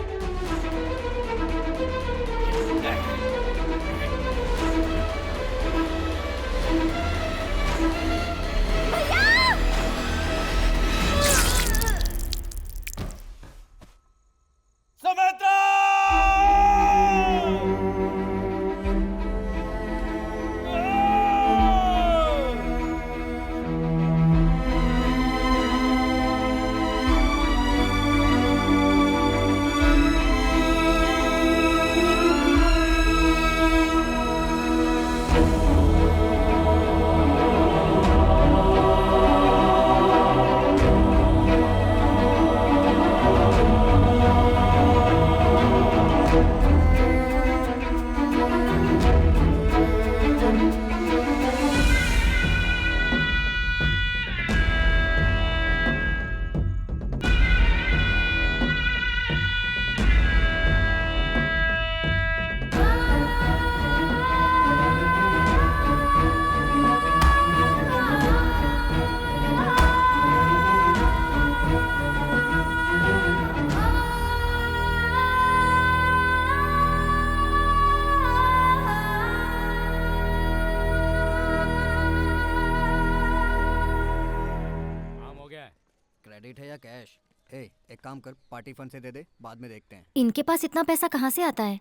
एक काम कर, पार्टी फंड से दे दे, बाद में देखते हैं। इनके पास इतना पैसा कहाँ से आता है?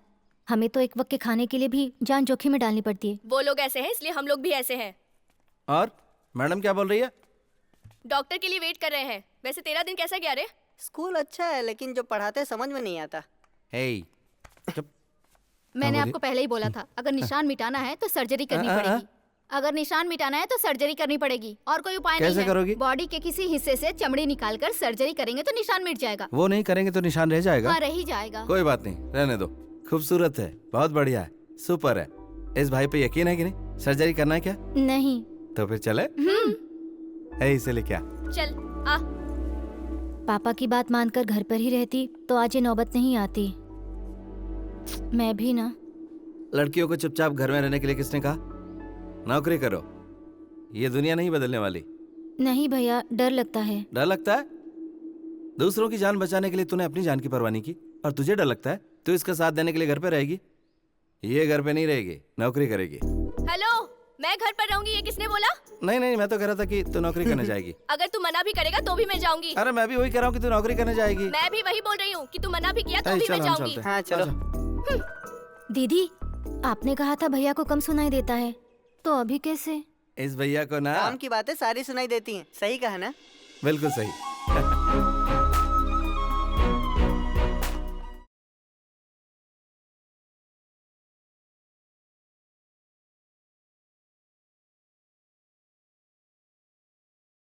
हमें तो एक वक्त के खाने के लिए भी जान जोखिम में डालनी पड़ती है। वो लोग ऐसे हैं इसलिए हम लोग भी ऐसे हैं। और मैडम क्या बोल रही है? डॉक्टर के लिए वेट कर रहे हैं। वैसे तेरा दिन कैसा गया रे? स्कूल अच्छा है लेकिन जो पढ़ाते समझ में नहीं आता। हे, मैंने आपको पहले ही बोला था, अगर निशान मिटाना है तो सर्जरी करनी पड़ेगी। अगर निशान मिटाना है तो सर्जरी करनी पड़ेगी, और कोई उपाय नहीं है। करोगी? बॉडी के किसी हिस्से से चमड़ी निकालकर सर्जरी करेंगे तो निशान मिट जाएगा। वो नहीं करेंगे तो निशान रह जाएगा। हाँ, रह ही जाएगा। कोई बात नहीं, रहने दो। खूबसूरत है, बहुत बढ़िया है, सुपर है। इस भाई पे यकीन है कि नहीं? सर्जरी करना है क्या? नहीं। तो फिर चले? इसीलिए क्या? चल आ। पापा की बात मानकर घर पर ही रहती तो आज ये नौबत नहीं आती। मैं भी ना। लड़कियों को चुपचाप घर में रहने के लिए किसने कहा? नौकरी करो, ये दुनिया नहीं बदलने वाली। नहीं भैया, डर लगता है। डर लगता है? दूसरों की जान बचाने के लिए तूने अपनी जान की परवाह नहीं की, और तुझे डर लगता है? तू इसका साथ देने के लिए घर पे रहेगी? ये घर पे नहीं रहेगी, नौकरी करेगी। हेलो, मैं घर पर रहूंगी, ये किसने बोला? नहीं, मैं तो कह रहा था कि तू नौकरी करने जाएगी। अगर तू मना भी करेगा तो भी मैं जाऊंगी। अरे मैं भी वही कह रहा हूँ कि तू नौकरी करने जाएगी। मैं भी वही बोल रही हूँ कि तू मना भी किया तो भी मैं जाऊंगी। हाँ चलो। दीदी, आपने कहा था भैया को कम सुनाई देता है, तो अभी कैसे? इस भैया को ना काम की बातें सारी सुनाई देती हैं। सही कहा ना? बिल्कुल सही।